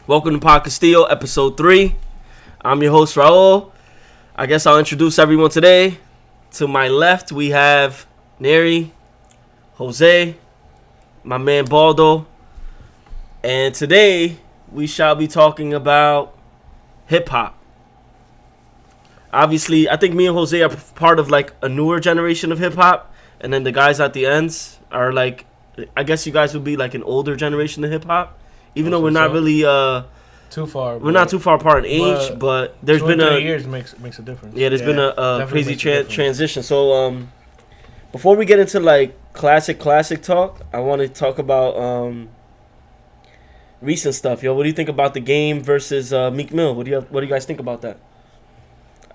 Welcome to Podcastillo, episode 3. I'm your host, Raul. I guess I'll introduce everyone today. To my left, we have Neri, Jose, my man Baldo. And today, we shall be talking about hip-hop. Obviously, I think me and Jose are part of like a newer generation of hip-hop. And then the guys at the ends are like, I guess you guys would be like an older generation of hip-hop. Even though we're not really too far. We're not too far apart in age, but there's been 3 years makes a difference. Yeah, there's been a crazy transition. So before we get into like classic talk, I want to talk about recent stuff. Yo, what do you think about the Game versus Meek Mill? What do you guys think about that?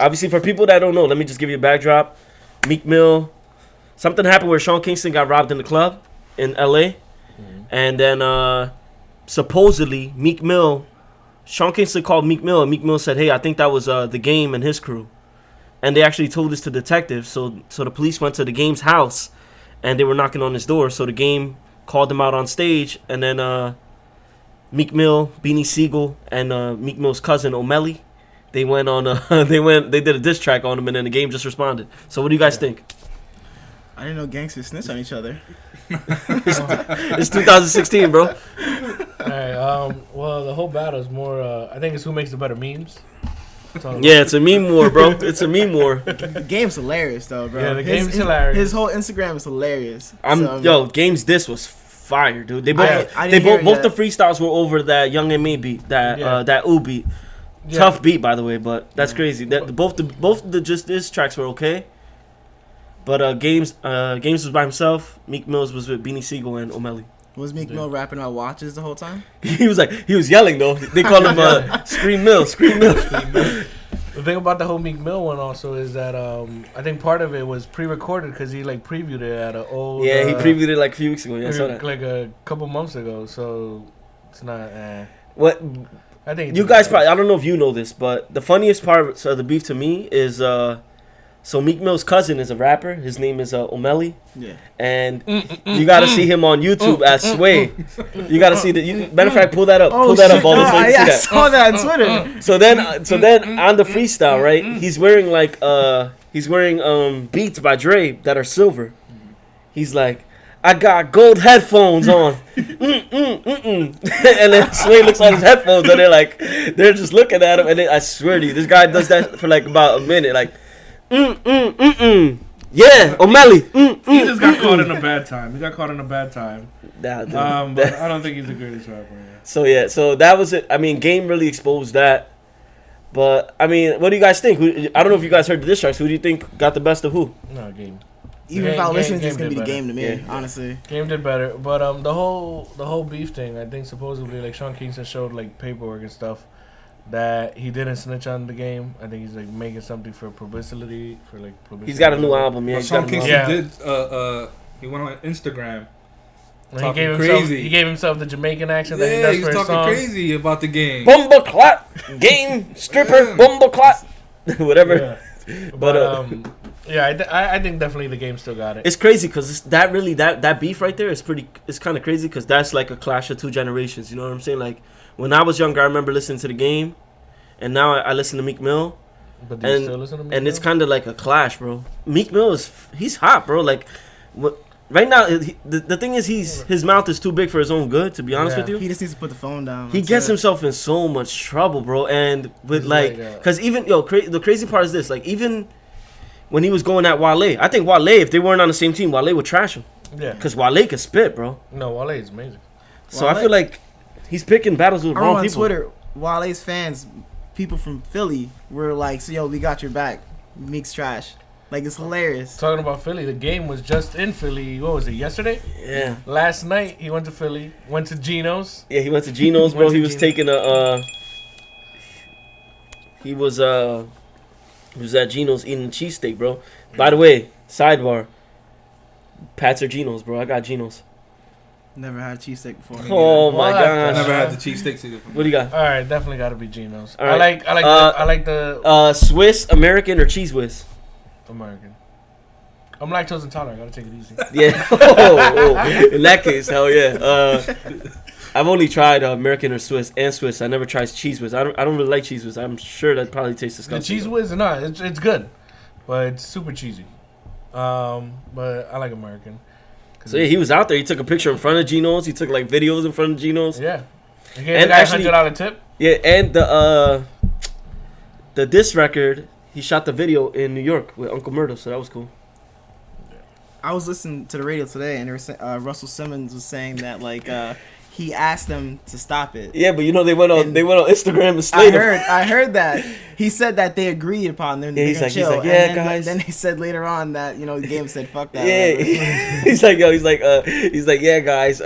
Obviously, for people that don't know, let me just give you a backdrop. Meek Mill, something happened where Sean Kingston got robbed in the club in L.A. And then supposedly Sean Kingston called Meek Mill, and Meek Mill said, hey, I think that was the Game and his crew. And they actually told this to detectives. So the police went to the Game's house, and they were knocking on his door. So the Game called them out on stage, and then Meek Mill, Beanie Siegel, and Meek Mill's cousin O'Malley, they went on. They did a diss track on him, and then the Game just responded. So what do you guys think? I didn't know gangsters snitch on each other. It's 2016, bro. Alright, well, the whole battle is more, I think it's who makes the better memes. Yeah, it's a meme war, bro. It's a meme war. The Game's hilarious, though, bro. Yeah, the Game's hilarious. His whole Instagram is hilarious. Game's diss was fire, dude. They both, both the freestyles were over that Young M.A. beat, that ooh beat. Yeah. Tough beat, by the way, but that's crazy. That both the Just This tracks were okay. But Games was by himself. Meek Mills was with Beanie Siegel and O'Malley. Was Meek Mill rapping about watches the whole time? He was yelling though. They called him Scream Mill. The thing about the whole Meek Mill one also is that I think part of it was pre-recorded because he like previewed it at an old. Yeah, he previewed it like a few weeks ago. Yeah, I saw that. Like a couple months ago. So it's not. What? I think you guys probably. I don't know if you know this, but the funniest part of the beef to me is so Meek Mill's cousin is a rapper. His name is O'Malley. Yeah. And you got to see him on YouTube as Sway. You got to see that. Matter of fact, pull that up. Pull that up, Baldo. So I saw that on Twitter. So then on the freestyle, right? He's wearing Beats by Dre that are silver. He's like, I got gold headphones on. And then Sway looks at his headphones and they're just looking at him. And then I swear to you, this guy does that for like about a minute. Like, yeah, O'Malley. He just got caught in a bad time. He got caught in a bad time. But I don't think he's the greatest rapper. Yeah. So that was it. I mean, Game really exposed that. But I mean, what do you guys think? I don't know if you guys heard the diss tracks. Who do you think got the best of who? No, Game. Even if I listen, it's gonna be the Game to me. Yeah. Honestly, Game did better. But the whole beef thing, I think supposedly like Sean Kingston showed like paperwork and stuff that he didn't snitch on the Game. I think he's like making something for publicity. He's got a new album, yeah. Sean Kingston did. He went on Instagram. He gave himself the Jamaican accent that he does for his songs. Talking crazy about the Game. Bumble clot, Game stripper, bumble clot, whatever. Yeah. But I think definitely the Game still got it. It's crazy because that beef right there is it's kind of crazy because that's like a clash of two generations. You know what I'm saying? Like when I was younger, I remember listening to the Game, and now I listen to Meek Mill. But do you still listen to Meek Mill? And it's kind of like a clash, bro. Meek Mill he's hot, bro. Like right now, the thing is his mouth is too big for his own good. To be honest with you, he just needs to put the phone down. He gets himself in so much trouble, bro. And with because even the crazy part is this, like even when he was going at Wale, I think Wale, if they weren't on the same team, Wale would trash him. Yeah, because Wale can spit, bro. No, Wale is amazing. So I feel like he's picking battles with wrong people. On Twitter, Wale's fans, people from Philly, were like, "So yo, we got your back. Meek's trash." Like, it's hilarious. Talking about Philly, the Game was just in Philly. What was it, yesterday? Yeah. Last night, he went to Philly. Went to Geno's. Yeah, he went to Geno's, bro. He was taking He was at Geno's eating cheesesteak, bro. By the way, sidebar. Pats or Geno's, bro. I got Geno's. Never had cheesesteak before. Oh my gosh. I never had the cheesesteaks either. What do you got? All right, definitely got to be Geno's. All right. I like the Swiss, American, or Cheese Whiz? American. I'm lactose intolerant. I gotta take it easy. Yeah. In that case, hell yeah. I've only tried American or Swiss and Swiss. I never tried Cheese Whiz. I don't really like Cheese Whiz. I'm sure that probably tastes disgusting. The Cheese Whiz, no, it's good, but it's super cheesy. But I like American. So yeah, he was out there. He took a picture in front of Geno's. He took like videos in front of Geno's. Yeah. And And actually- $100 tip. Yeah, and the diss record, he shot the video in New York with Uncle Murdo, so that was cool. I was listening to the radio today, and Russell Simmons was saying that like he asked them to stop it. Yeah, but you know they went on Instagram and I slayed him. heard that. He said that they agreed upon them. Yeah, They're he's gonna like, chill. yeah, And then, guys. Then they said later on that the game said fuck that. Yeah, whatever. he's like, yeah, guys,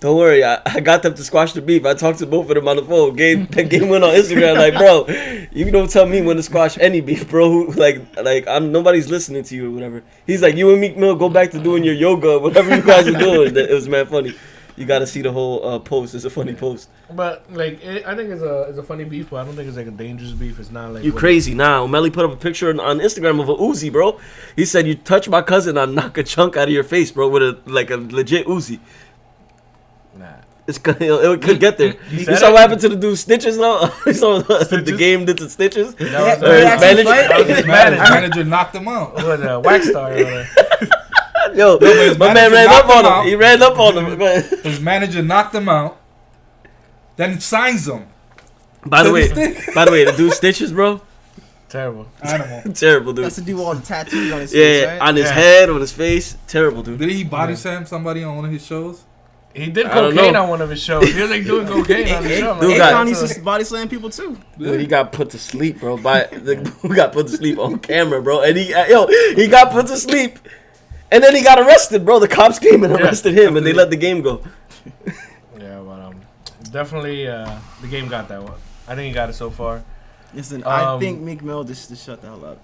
don't worry, I got them to squash the beef. I talked to both of them on the phone. Game went on Instagram like, bro, you don't tell me when to squash any beef, bro. Like I'm nobody's listening to you or whatever. He's like, you and Meek Mill go back to doing your yoga, whatever you guys are doing. It was mad funny. You got to see the whole post. It's a funny post. But like, I think it's a funny beef, but I don't think it's like a dangerous beef. It's not like You crazy nah? O'Malley put up a picture on Instagram of a Uzi, bro. He said, "You touch my cousin, I'll knock a chunk out of your face, bro, with a legit Uzi." Nah. It could get there. He You said saw it? what happened to the dude Stitches though? You saw the game did to Stitches. That was, Or his actually manager- fight? that was his His manager. manager knocked him out. What was that? Wax Star. Yo, his my man manager ran up knocked him on him. out. He ran up on him. Go ahead. His manager knocked him out. Then signs him. By the way, the dude Stitches, bro, Terrible. Animal. terrible dude. That's to do with all the tattoos on his Yeah, face, right? on his Yeah. head, on his face, terrible dude. Did he body slam somebody on one of his shows? He did I don't cocaine know. on one of his shows. He was like doing cocaine on the show. I'm Dude like, got- Akon used to body slam people too. Dude, he got put to sleep, bro. Who got put to sleep on camera, bro? And he got put to sleep, and then he got arrested, bro. The cops came and Yeah. arrested him, and they let the game go. yeah, but definitely the game got that one. I think he got it so far. Listen, I Um, think Meek Mill just shut the hell up.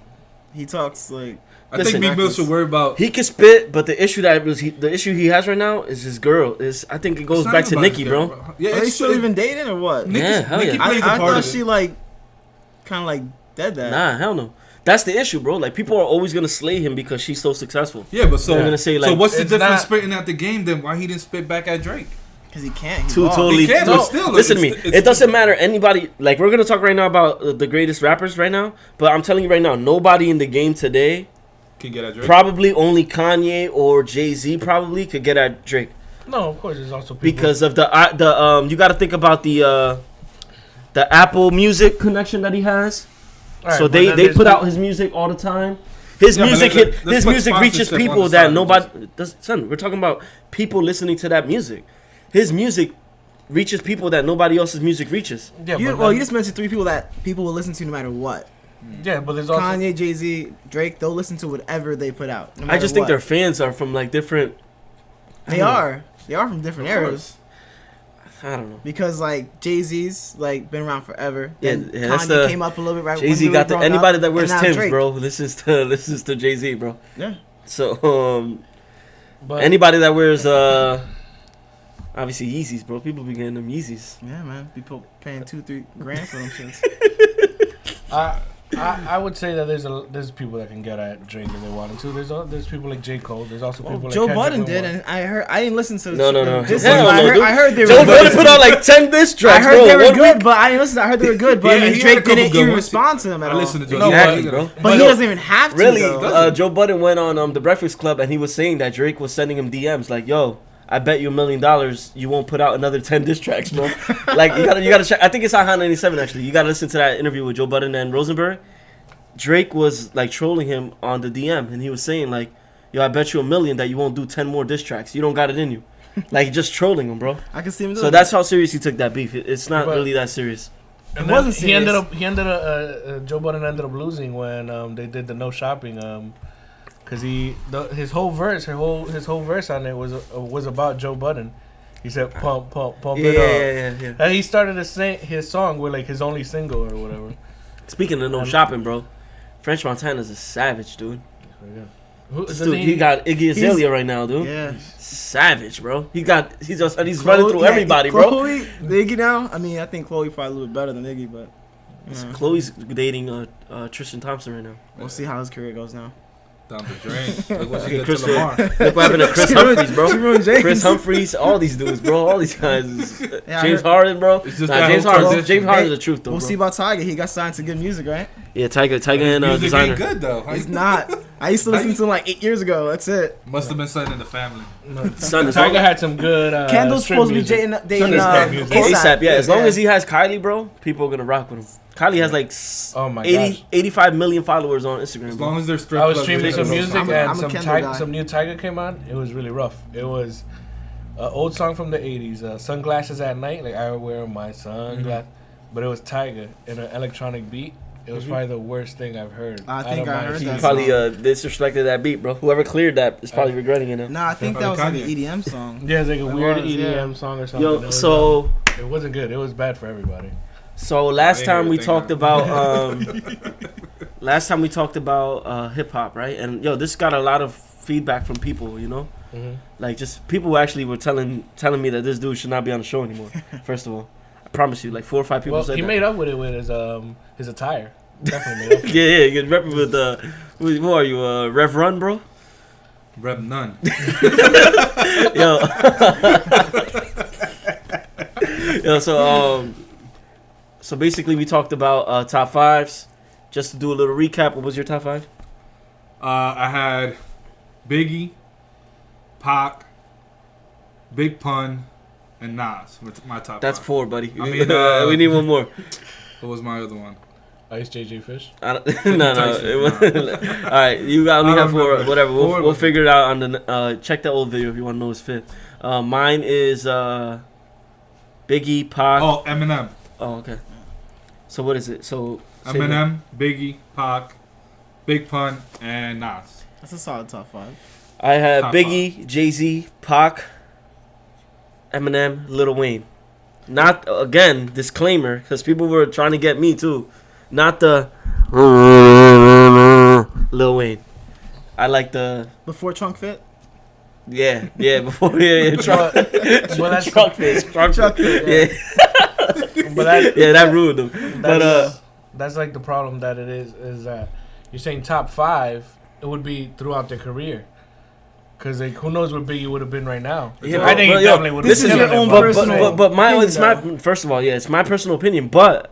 He talks like I Listen, think Meek Mill should worry about. He can spit, but the issue he has right now is his girl. I think it goes It's not back to about Nicki, his bro. girl, Yeah, are they it's still even dating or what? Nicki, Yeah, hell Nicki yeah. plays a I part thought of she it. like kind of like dead that. Nah, hell no. That's the issue, bro. Like people are always gonna slay him because she's so successful. Yeah, but so They're gonna say, so like, what's the it's difference not- spitting at the game than why he didn't spit back at Drake? Because he can't. He Two lost. totally. He can, no, but still, like, listen to me. it's- It doesn't matter. Anybody like we're gonna talk right now about the greatest rappers right now. But I'm telling you right now, nobody in the game today, Can get at Drake. probably only Kanye or Jay-Z, probably could get at Drake No, of course, there's also people. because of the you got to think about the Apple Music connection that he has. All right, So but they then they there's put people- out his music all the time. His Yeah, but music let's his put music reaches sponsorship people on the that side, nobody does. Son, we're talking about people listening to that music. His music reaches people that nobody else's music reaches. Yeah, You, but well, then- you just mentioned 3 people that people will listen to no matter what. yeah, but there's also Kanye, Jay-Z, Drake. They'll listen to whatever they put out. No I matter just think what. their fans are from like different. They are. They are from different Of eras. course. I don't know. Because like Jay-Z's like been around forever. Yeah, Then yeah, that's Kanye the- came up a little bit right. Jay when Z we were got the growing anybody up, that wears and now Timbs, Drake. bro. This is to Jay Z, bro. Yeah. So but anybody that wears obviously Yeezys, bro. People be getting them Yeezys. Yeah, man. People paying $2-3 grand for them shits. I would say that there's people that can get at Drake if they wanted to. There's people like J. Cole. There's also people like Joe Kendrick Budden Lamar. did, and I didn't listen to. No. This Hell one, no, dude. I heard they Joe were Budden good. put out like 10 diss I tracks, heard bro. they were 1 good, week. but I didn't listen. I heard they were good, but Yeah, I mean, he had a Drake couple didn't good even ones. respond to them at I all. listened to Joe. No, Exactly, but- bro. But he no, doesn't even have to. Really, though. Joe Budden went on the Breakfast Club and he was saying that Drake was sending him DMs like, "Yo, I bet you $1 million you won't put out another 10 diss tracks, bro." Like you gotta check. I think it's on Hot 97 actually. You gotta listen to that interview with Joe Budden and Rosenberg. Drake was like trolling him on the DM and he was saying like, "Yo, I bet you $1 million that you won't do 10 more diss tracks. You don't got it in you." Like just trolling him, bro. I can see him. So doing that's how serious he took that beef. It's not But- really that serious. And It then wasn't he ended serious. up Joe Budden ended up losing when they did the no shopping because his whole verse on it was about Joe Budden. He said pump it up. Yeah. And he started his song with like his only single or whatever. Speaking of no shopping, bro, French Montana's a savage, dude. This Doesn't dude, he got Iggy Azalea right now, dude. Yeah. Savage, bro. He's running through everybody, bro. Chloe, Iggy now. I mean, I think Chloe probably a little bit better than Iggy, but Chloe's dating Tristan Thompson right now. we'll see how his career goes now. Down the drain. Look what she did Chris to Lamar. Look what happened to Chris Humphries, bro. Jerome James. Chris Humphries, all these dudes, bro. All these guys. Yeah, James Harden, bro. It's just Nah, that James whole Harden. transition. James Harden's the truth, though. We'll bro. see about Tiger. He got signed to good music, right? Yeah, Tiger and Music designer. ain't good though. It's not. I used to listen to him like 8 years ago. That's it. Must have been something in the family. Son is Tiger had some good. Kendall's strip supposed to be music. dating Strip music. ASAP, yeah. As long as he has Kylie, bro, people are gonna rock with him. Kylie has like Oh my 80, gosh. 85 million followers on Instagram. As bro. long as they're strip I was clubs, streaming they some can music I'm a and Kendall guy. some new Tiger came on. It was really rough. It was an old song from the 80s, Sunglasses at Night. Like, I wear my sunglasses. But it was Tiger in an electronic beat. It was probably the worst thing I've heard. I think I heard He that probably song. disrespected that beat, bro. Whoever cleared that is probably regretting it now. Nah, I think that was like an EDM song. Yeah, it's like a It weird was, EDM yeah. song or something. It Yo, was, so it wasn't good. It was bad for everybody. last I time hear we it, talked thank about hip hop, right? And yo, this got a lot of feedback from people, you know? Mm-hmm. Like just people actually were telling me that this dude should not be on the show anymore. First of all, I promise you, like 4 or 5 people Well, said he that. mid up with it with his attire. Definitely made up. Yeah, you can rep it with who are you, Rev Run, bro? Rep none. Yo, yo. So basically, we talked about top 5s. Just to do a little recap, what was your top 5? I had Biggie, Pac, Big Pun, and Nas. With my top. That's 5. 4, buddy. I mean, we need one more. What was my other one? Ice JJ Fish. No. Tyson, It was, all right, you got only I have don't 4. remember. Whatever. Four We'll was- figure it out on the. Check the old video if you want to know his 5th. Mine is Biggie, Pac. Oh, Eminem. Oh, okay. So what is it? So say Eminem, Biggie, Pac, Big Pun, and Nas. That's a solid top 5. I have Top Biggie, Jay-Z, Pac, Eminem, Lil Wayne. Not again disclaimer because people were trying to get me too. Not the Lil Wayne. I like the Before Trunk Fit? before truck Well, that's truck fit. But that, That ruined him. But that's like the problem that it is that you're saying top 5. It would be throughout their career. Cause like who knows where Biggie would have been right now? Yeah, I think but he yo, definitely would have this been. is your killing own it, personal- but my opinion, it's my first of all, yeah, it's my personal opinion. But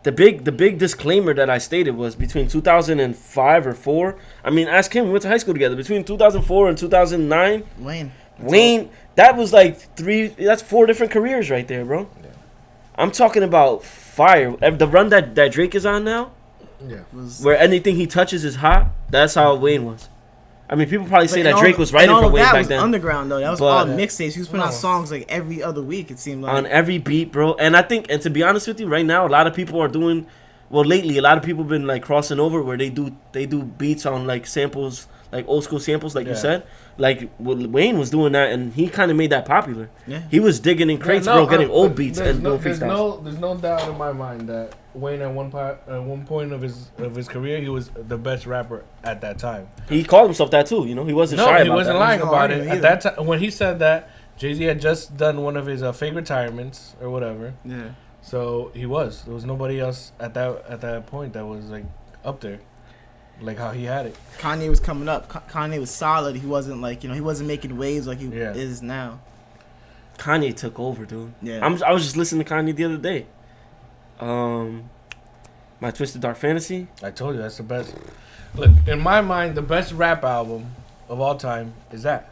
the big disclaimer that I stated was between 2005 or 4. I mean, ask him. We went to high school together. Between 2004 and 2009, Wayne. Wayne, that was like 3. That's 4 different careers right there, bro. Yeah. I'm talking about fire. The run that Drake is on now, Yeah. Was where anything he touches is hot. That's how Wayne was. I mean, people probably say But that Drake was writing all for of Wayne that back was then. underground though. That was But- all mixtapes. He was putting out No. songs like every other week. It seemed like. On every beat, bro. And I think, and to be honest with you, right now, a lot of people are doing, well, lately, a lot of people been like crossing over where they do beats on like samples, like old school samples, like you Yeah. said. Like Wayne was doing that, and he kind of made that popular. Yeah. He was digging in crates, Yeah, no, bro, getting old but beats there's and no, doing freestyles. there's no doubt in my mind that Wayne at one point of his career he was the best rapper at that time. He called himself that too. You know, he wasn't No, shy he about wasn't that. lying There's no about it. argument At that time, when he said that, Jay-Z had just done one of his fake retirements or whatever. Yeah. So he was. There was nobody else at that point that was like up there, like how he had it. Kanye was coming up. Kanye was solid. He wasn't like he wasn't making waves like he Yeah. is now. Kanye took over, dude. Yeah. I was just listening to Kanye the other day. My Twisted Dark Fantasy. I told you that's the best. Look, in my mind, the best rap album of all time is that.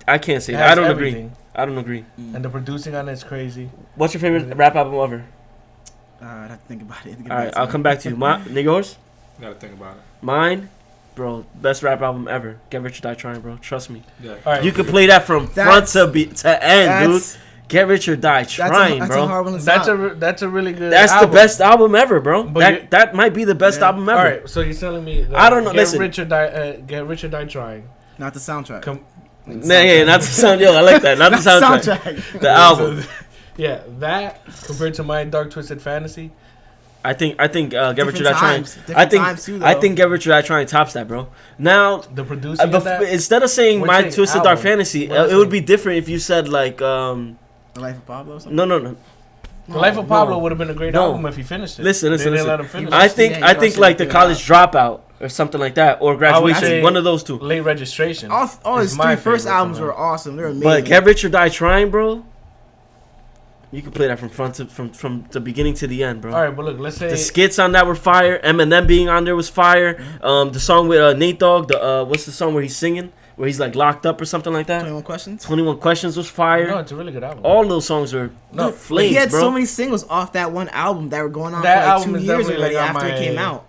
I can't say It that. has I don't agree. everything. I don't agree. And the producing on it's crazy. What's your favorite rap album ever? I'd have to think about it. All right, I'll come back to you. Yours? Gotta think about it. Mine, bro, best rap album ever. Get Rich or Die Trying, bro. Trust me. Yeah. All right, You can play that from front to end, dude. Get Rich or Die Trying, that's bro. a hard one to that's top. that's a really good. That's album. the best album ever, bro. But That might be the best Yeah. album ever. All right, so you're telling me that I don't know, Get listen. Rich or Die Trying. Not the soundtrack. Nah, yeah, not the sound. Yo, I like that. Not the soundtrack. The album. Yeah, that compared to my Dark Twisted Fantasy. I think Get Rich or Different Die Trying. times. Different I think times too, I though. think Get Rich or Die Trying tops that, bro. Now, The producing of that. instead of saying We're My saying Twisted Dark album. Fantasy, We're not it would saying- be different if you said like The Life of Pablo or something? no. The Life of Pablo no. would have been a great No. album if he finished it. Listen. They didn't let him finish I it. think Yeah, I you think also like the did College Dropout or something like that, or say Graduation. One of those two. Late Registration. All is his my three first favorite albums from him. were awesome. They were amazing. But Get Rich or Die Trying, bro. You can play that from the beginning to the end, bro. All right, but look, let's say The skits on that were fire. Eminem being on there was fire. The song with Nate Dogg, what's the song where he's singing, where he's like locked up or something like that? 21 Questions. 21 Questions was fire. no, it's a really good album. All those songs are No, flames, He had bro. so many singles off that one album that were going on That for like album 2 is years definitely, already like, on after it my- came out.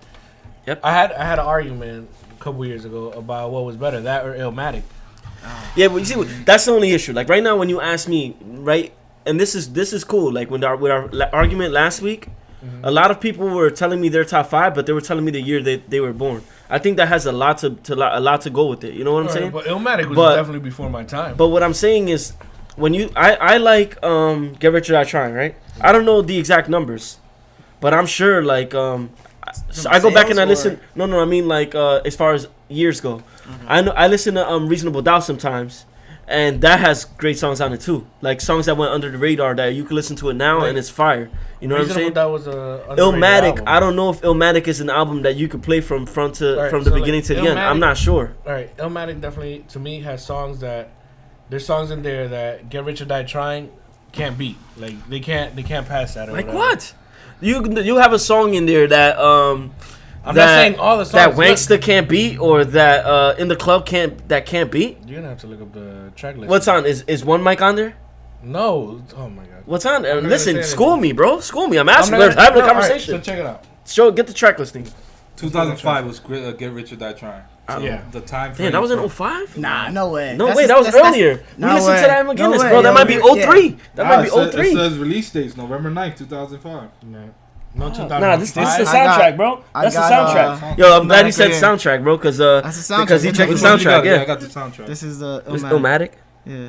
I had an argument a couple years ago about what was better, that or Illmatic. Yeah, but you see, that's the only issue. Like right now, when you ask me, right, and this is cool. Like with our argument last week, a lot of people were telling me their top 5, but they were telling me the year they were born. I think that has a lot to go with it. You know what I'm saying? But Illmatic was But- definitely before my time. But what I'm saying is, when I like Get Rich or Die Trying, right? I don't know the exact numbers, but I'm sure like so I go back and I Sales listen. No, I mean like as far as years go, I listen to Reasonable Doubt sometimes, and that has great songs on it too. Like songs that went under the radar that you can listen to it now Right. and it's fire. You know what I'm saying? That was a Illmatic, I don't know if Illmatic is an album that you could play from from the so, like, beginning to the end. I'm Illmatic- not sure. All right, Illmatic definitely to me has songs that there's songs in there that Get Rich or Die Trying can't beat. Like they can't pass that. Or Like whatever. what? You have a song in there that I'm that, not saying all the songs. that Wanksta can't beat or that In the Club can't beat. You're gonna have to look up the track list. What's on? Is One Mic on there? No. Oh my god. What's on? not gonna Listen, say school anything. me, bro. School me. I'm asking. I'm We're not gonna- having a no, all right, conversation. so check it out. Get the track listing. 2005 was Get Rich or Die Trying. So Yeah. the time. Damn, that was in frame 05? Nah, no way. No That's way, just- that was that's- earlier. no We listened way. to that in No McGinnis, way, bro. That yo, might be yeah. 03. That might be it says, 03. It says release dates November 9th, 2005. No, 2005. Nah, this is the I soundtrack, got- bro. I That's the got, soundtrack. Yo, I'm glad he said yeah. soundtrack, bro, because That's the soundtrack. because he checked the Which one You got soundtrack. it? I Yeah, got the soundtrack. This is the it's Illmatic. Illmatic. Yeah.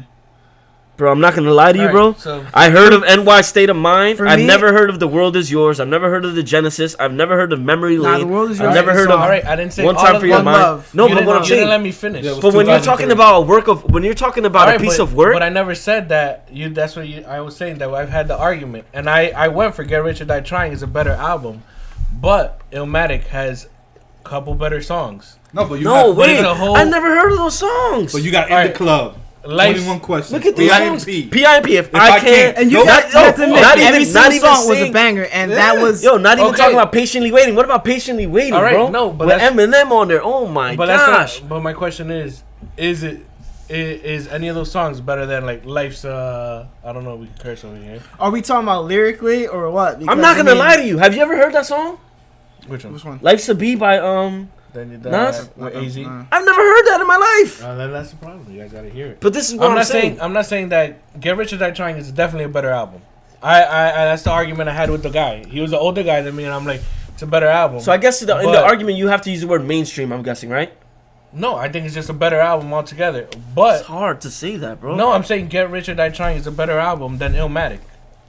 Bro, I'm not gonna lie to you, All bro. right, so I heard of NY State of Mind. For I've me- never heard of The World Is Yours. I've never heard of The Genesis. I've never heard of Memory Nah, Lane. The World Is I've Yours never is heard a of song. all right, I didn't say One all Time of for Your them. One Mind. Love. No, You but didn't- what I'm you didn't saying. let me finish. Yeah, it was But when you're talking 2003. about a work of, when you're talking about All a right, piece but- of work, But I never said that. That's what I was saying that I've had the argument, and I went for Get Rich or Die Trying is a better album, but Illmatic has a couple better songs. No, but you no, got, wait, it's a whole- I never heard of those songs. But you got In All the right. Club. Life- 21 questions. Look at these songs. PIMP. PIMP. If I I Can't. can't, And Yo, you have to admit, not every even, not single even song was a saying, banger, and that was Yo, not even Okay. talking about Patiently Waiting. What about Patiently Waiting, All right, bro? no, but with that's- Eminem on there. Oh my But gosh. but my question is any of those songs better than like Life's? I don't know. If we can curse over here. Are we talking about lyrically or what? I'm Because, not gonna I mean, lie to you. Have you ever heard that song? Which one? Which one? Life's a Bee by Then you Nas? with AZ. I've never heard that in my life. Then that's the problem. You guys gotta hear it. But this is what I'm saying. I'm not saying that Get Rich or Die Trying is definitely a better album. I that's the argument I had with the guy. He was an older guy than me, and I'm like, it's a better album. So I guess in the But- argument you have to use the word mainstream. I'm guessing, right? No, I think it's just a better album altogether. But It's hard to say that, bro. no, I'm saying Get Rich or Die Trying is a better album than Illmatic.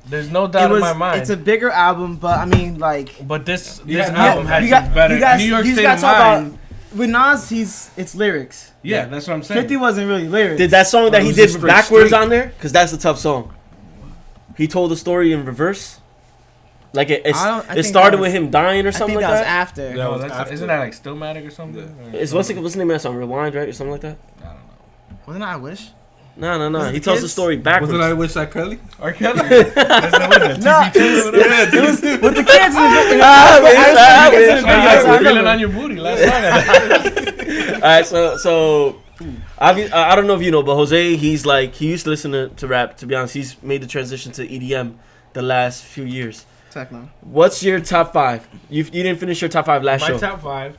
There's no doubt in my mind. It's a bigger album, but I mean, like, But this Yeah, album has you got, some better. you guys, New York you State gotta of talk Mind. about with Nas. It's lyrics. Yeah, that's what I'm saying. 50 wasn't really lyrics. Did that song that It he was did just straight backwards straight. on there? Because that's a tough song. He told the story in reverse. Like I it think started that with was- him dying or I something think like that was that. after. Yeah. No, was that's, after. isn't that like Stillmatic or something? Yeah. Or What's the name of that song? Rewind, right, or something like that? I don't know. Wasn't I Wish? No. Was it He the tells the kids? story backwards. Wasn't I Wish I Kelly? R. Kelly. That's not what is that, TP2 or whatever? It was with the kids in the video. I wish, I I remember. Feeling on your booty. Last song. All right, so I don't know if you know, but Jose, he used to listen to rap. To be honest, he's made the transition to EDM the last few years. Techno. What's your top 5? You didn't finish your top 5 last My show. top 5.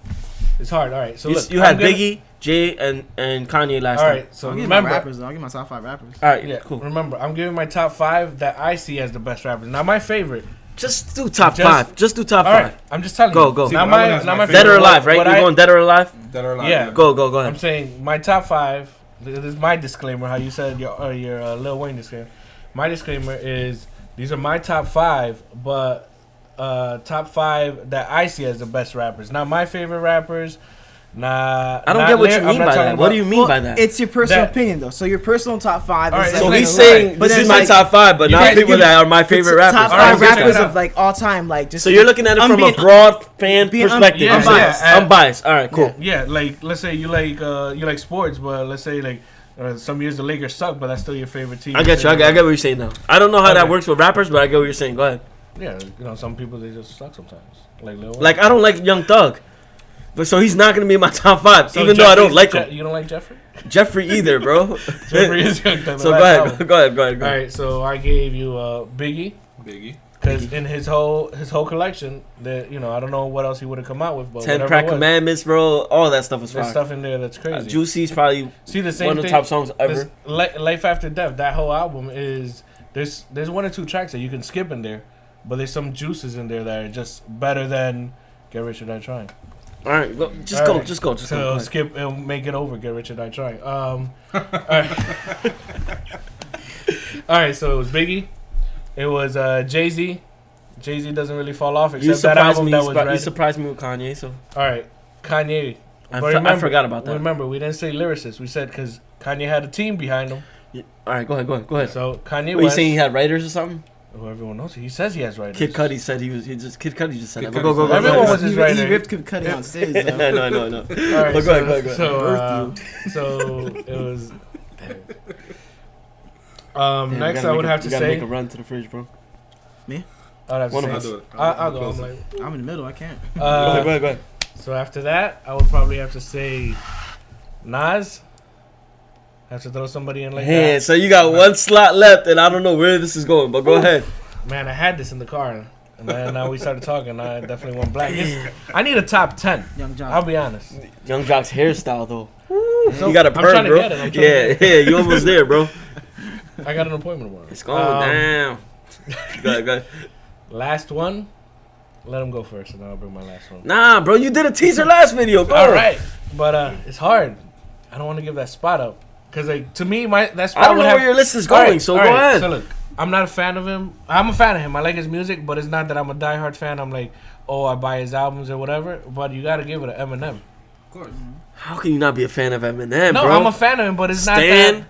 It's hard. All right. So You, look, you had I'm gonna- Biggie, Jay, and Kanye last All time. right. So I'll give my remember. rappers. Though. I'll give my top 5 rappers. All right, Yeah, cool. remember, I'm giving my top 5 that I see as the best rappers. Not my favorite. Just do top Just- 5. Just do top All 5. right, I'm just telling Go, you. go. See, Not but I wouldn't my, ask not my my favorite. Dead or favorite. alive, right? What You're I- going dead or alive? That are like, Yeah. Go I'm ahead. saying my top 5. This is my disclaimer. How you said your Lil Wayne disclaimer. My disclaimer is these are my top 5, but top 5 that I see as the best rappers. Not my favorite rappers. Nah, I don't get what you mean by that. What do you mean by that? It's your personal opinion, though. So your personal top 5. All right, So like, he's saying but this is then, my top 5, but not people that are my favorite rappers. Top All 5 right, rappers check it of like all time, like just. So you're looking at it from a broad fan perspective. yeah, unbiased. yeah. Unbiased. All right, cool. Yeah, like let's say you like sports, but let's say like some years the Lakers suck, but that's still your favorite team. I get you. I get what you're saying now. I don't know how that works with rappers, but I get what you're saying. Go ahead. Yeah, some people they just suck sometimes. Like I don't like Young Thug, but so he's not gonna be in my top 5, even though I don't like him. You don't like Jeffrey? Jeffrey either, bro. Jeffrey is Young Thug. So go ahead. All right, so I gave you Biggie. Biggie. Because in his whole collection, that I don't know what else he would have come out with, but 10 Crack Commandments, bro. All that stuff is fire. There's stuff in there that's crazy. Juicy's probably the same one of the top songs ever. Life After Death. That whole album is there's 1 or 2 tracks that you can skip in there, but there's some juices in there that are just better than Get Rich or Die Trying. All right, just go. So skip and make it over. Get Rich or Die Trying. All right. All right. So it was Biggie. It was Jay-Z. Jay-Z doesn't really fall off except that album that was You surprised me with Kanye, so. All right, Kanye. I forgot about that. Remember, we didn't say lyricist. We said because Kanye had a team behind him. Yeah. All right, go ahead. So Kanye Were you saying he had writers or something? Well, everyone knows. He says he has writers. Kid Cudi said Kid Cudi just said that. Go. Everyone was his writer. He ripped Kid Cudi on stage, though. No. All right, Go ahead. So it was. Damn, next, I would have to say. Make a run to the fridge, bro. Me? I would have to One say. of us. I'll go. I'm in the middle. I can't. Go ahead. So after that, I would probably have to say Nas. Have to throw somebody in like that. So you got one slot left, and I don't know where this is going, but go ahead. Man, I had this in the car, and then now we started talking. I definitely went black. I need a top 10. Young Jock. I'll be honest. Young Jock's hairstyle, though. So, You got a I'm trying perm, to bro. get it. Yeah, you almost there, bro. I got an appointment tomorrow. It's going down. Go ahead. Last one. Let him go first, and then I'll bring my last one. Nah, bro, you did a teaser last video. Go. All right, but it's hard. I don't want to give that spot up because, like, to me, that spot. I don't know where your list is going, so go ahead. So look, I'm not a fan of him. I'm a fan of him. I like his music, but it's not that I'm a diehard fan. I'm like, I buy his albums or whatever. But you got to give it an Eminem. Of course. How can you not be a fan of Eminem, No, bro? I'm a fan of him, but it's not that.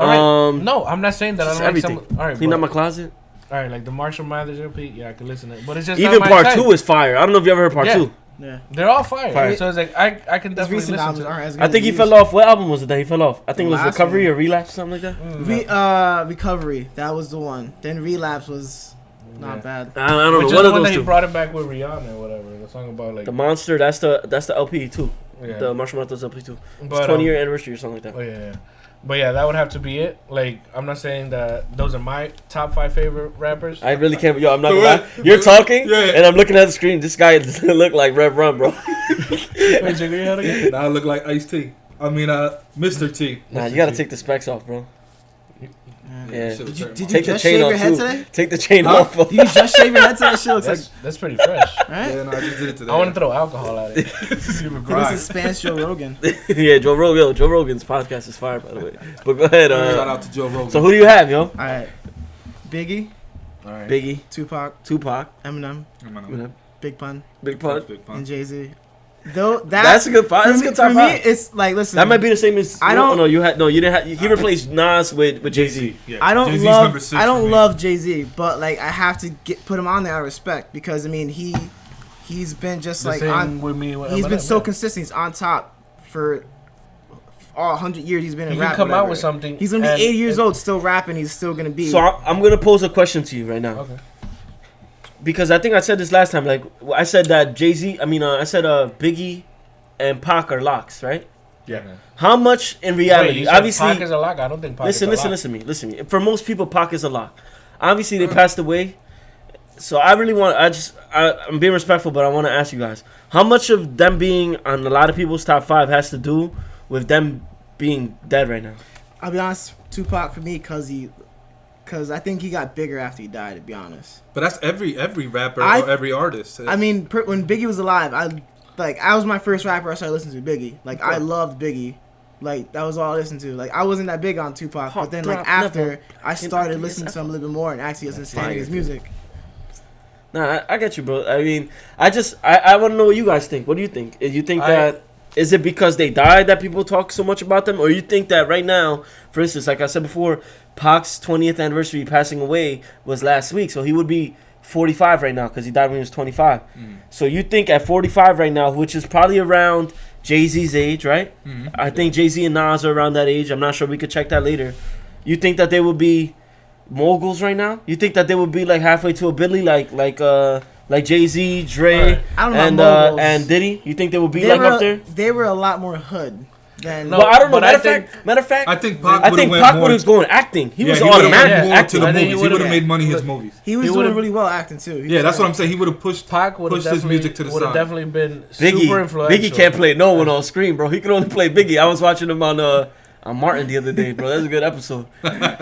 All right. No, I'm not saying that. I don't everything. like some. All right, Clean up my closet. All right, like the Marshall Mathers LP, yeah, I can listen to it, but it's just Even not my part type. 2 is fire. I don't know if you ever heard part 2. Yeah. They're all fire. So it's like I can His definitely recent listen albums to. aren't as good. I think he fell off. What album was it that he fell off? I think it was Last Recovery one. or Relapse, something like that. Recovery. That was the one. Then Relapse was not bad. I don't know. Which is One the of one those that he two. brought it back with Rihanna or whatever. The song about like The Monster. That's the LP too. yeah. The Marshall Mathers LP too. But, It's 20-year anniversary or something like that. Oh yeah. But yeah, that would have to be it. Like, I'm not saying that those are my top 5 favorite rappers. I really can't. Yo, I'm not gonna lie. You're talking, and I'm looking at the screen. This guy doesn't look like Rev Run, bro. Wait, Jigger, you had again? Now I look like Ice-T. I mean, Mr. T. Nah, you gotta take the specs off, bro. Yeah. Did you Take the just chain shave off your head too. today? Take the chain off. Did you just shave your head today? That shit looks like That's pretty fresh. right. Yeah, no, I just did it today. I want to throw alcohol at it. Super This dry. is Spanish Joe Rogan. Yeah, Joe Rogan's podcast is fire, by the way. But go ahead. Shout out to Joe Rogan. So who do you have, yo? All right. Biggie, All right. Biggie, Tupac, Eminem, Big Pun, Big Pun. and Jay-Z. Though That's a good five. That's a good top for me, five. it's like listen. That might be the same as I don't- No, you didn't have. He replaced Nas with Jay-Z. Yeah. I don't Jay-Z's number love 6 I for don't me. love Jay-Z, but like I have to put him on there out of respect because I mean he's been just The like same on. with me. With He's been Eminem, so yeah. consistent. He's on top for all 100 years. He's been in He rap. can come out whatever. with something. He's gonna be and- 80 years old, still rapping. He's still gonna be. So I'm gonna pose a question to you right now. Okay. Because I think I said this last time. Like I said that Jay-Z. I said Biggie and Pac are locks, right? Yeah. How much in reality? Wait, you said Obviously, Pac is a lock. I don't think Pac is a lock. listen to me. For most people, Pac is a lock. Obviously, they passed away. So I really want. I'm being respectful, but I want to ask you guys: how much of them being on a lot of people's top 5 has to do with them being dead right now? I'll be honest, Tupac for me, cause I think he got bigger after he died. To be honest, But that's every rapper I- or every artist. I mean, when Biggie was alive, I was my first rapper. I started listening to Biggie. Like I loved Biggie. Like that was all I listened to. Like I wasn't that big on Tupac, but then like after I started listening to him a little bit more and actually understanding his music. Nah, I get you, bro. I mean, I want to know what you guys think. What do you think? You think that is it because they died that people talk so much about them, or you think that right now, for instance, like I said before, Pac's 20th anniversary passing away was last week, so he would be 45 right now because he died when he was 25. So you think at 45 right now, which is probably around Jay-Z's age, right? I think Jay-Z and Nas are around that age. I'm not sure. We could check that later. You think that they would be moguls right now? You think that they would be like halfway to a Billy, like Jay-Z, Dre, I don't know, and Diddy? You think they would be they like were, up there? They were a lot more hood than. No, Well, I don't know. but Matter of fact, I think Pac I would think have Pac went would more. have gone acting. He was he would've automatic went more acting. to the I think movies. he He would have would've- made money his movies. He was He doing would've- really well acting too. Yeah, that's what I'm saying. He would have pushed Pac would have his definitely music to the would have side. definitely been Biggie, super influential. Biggie can't play no one on screen, bro. He can only play Biggie. I was watching him on Martin the other day, bro. That's a good episode.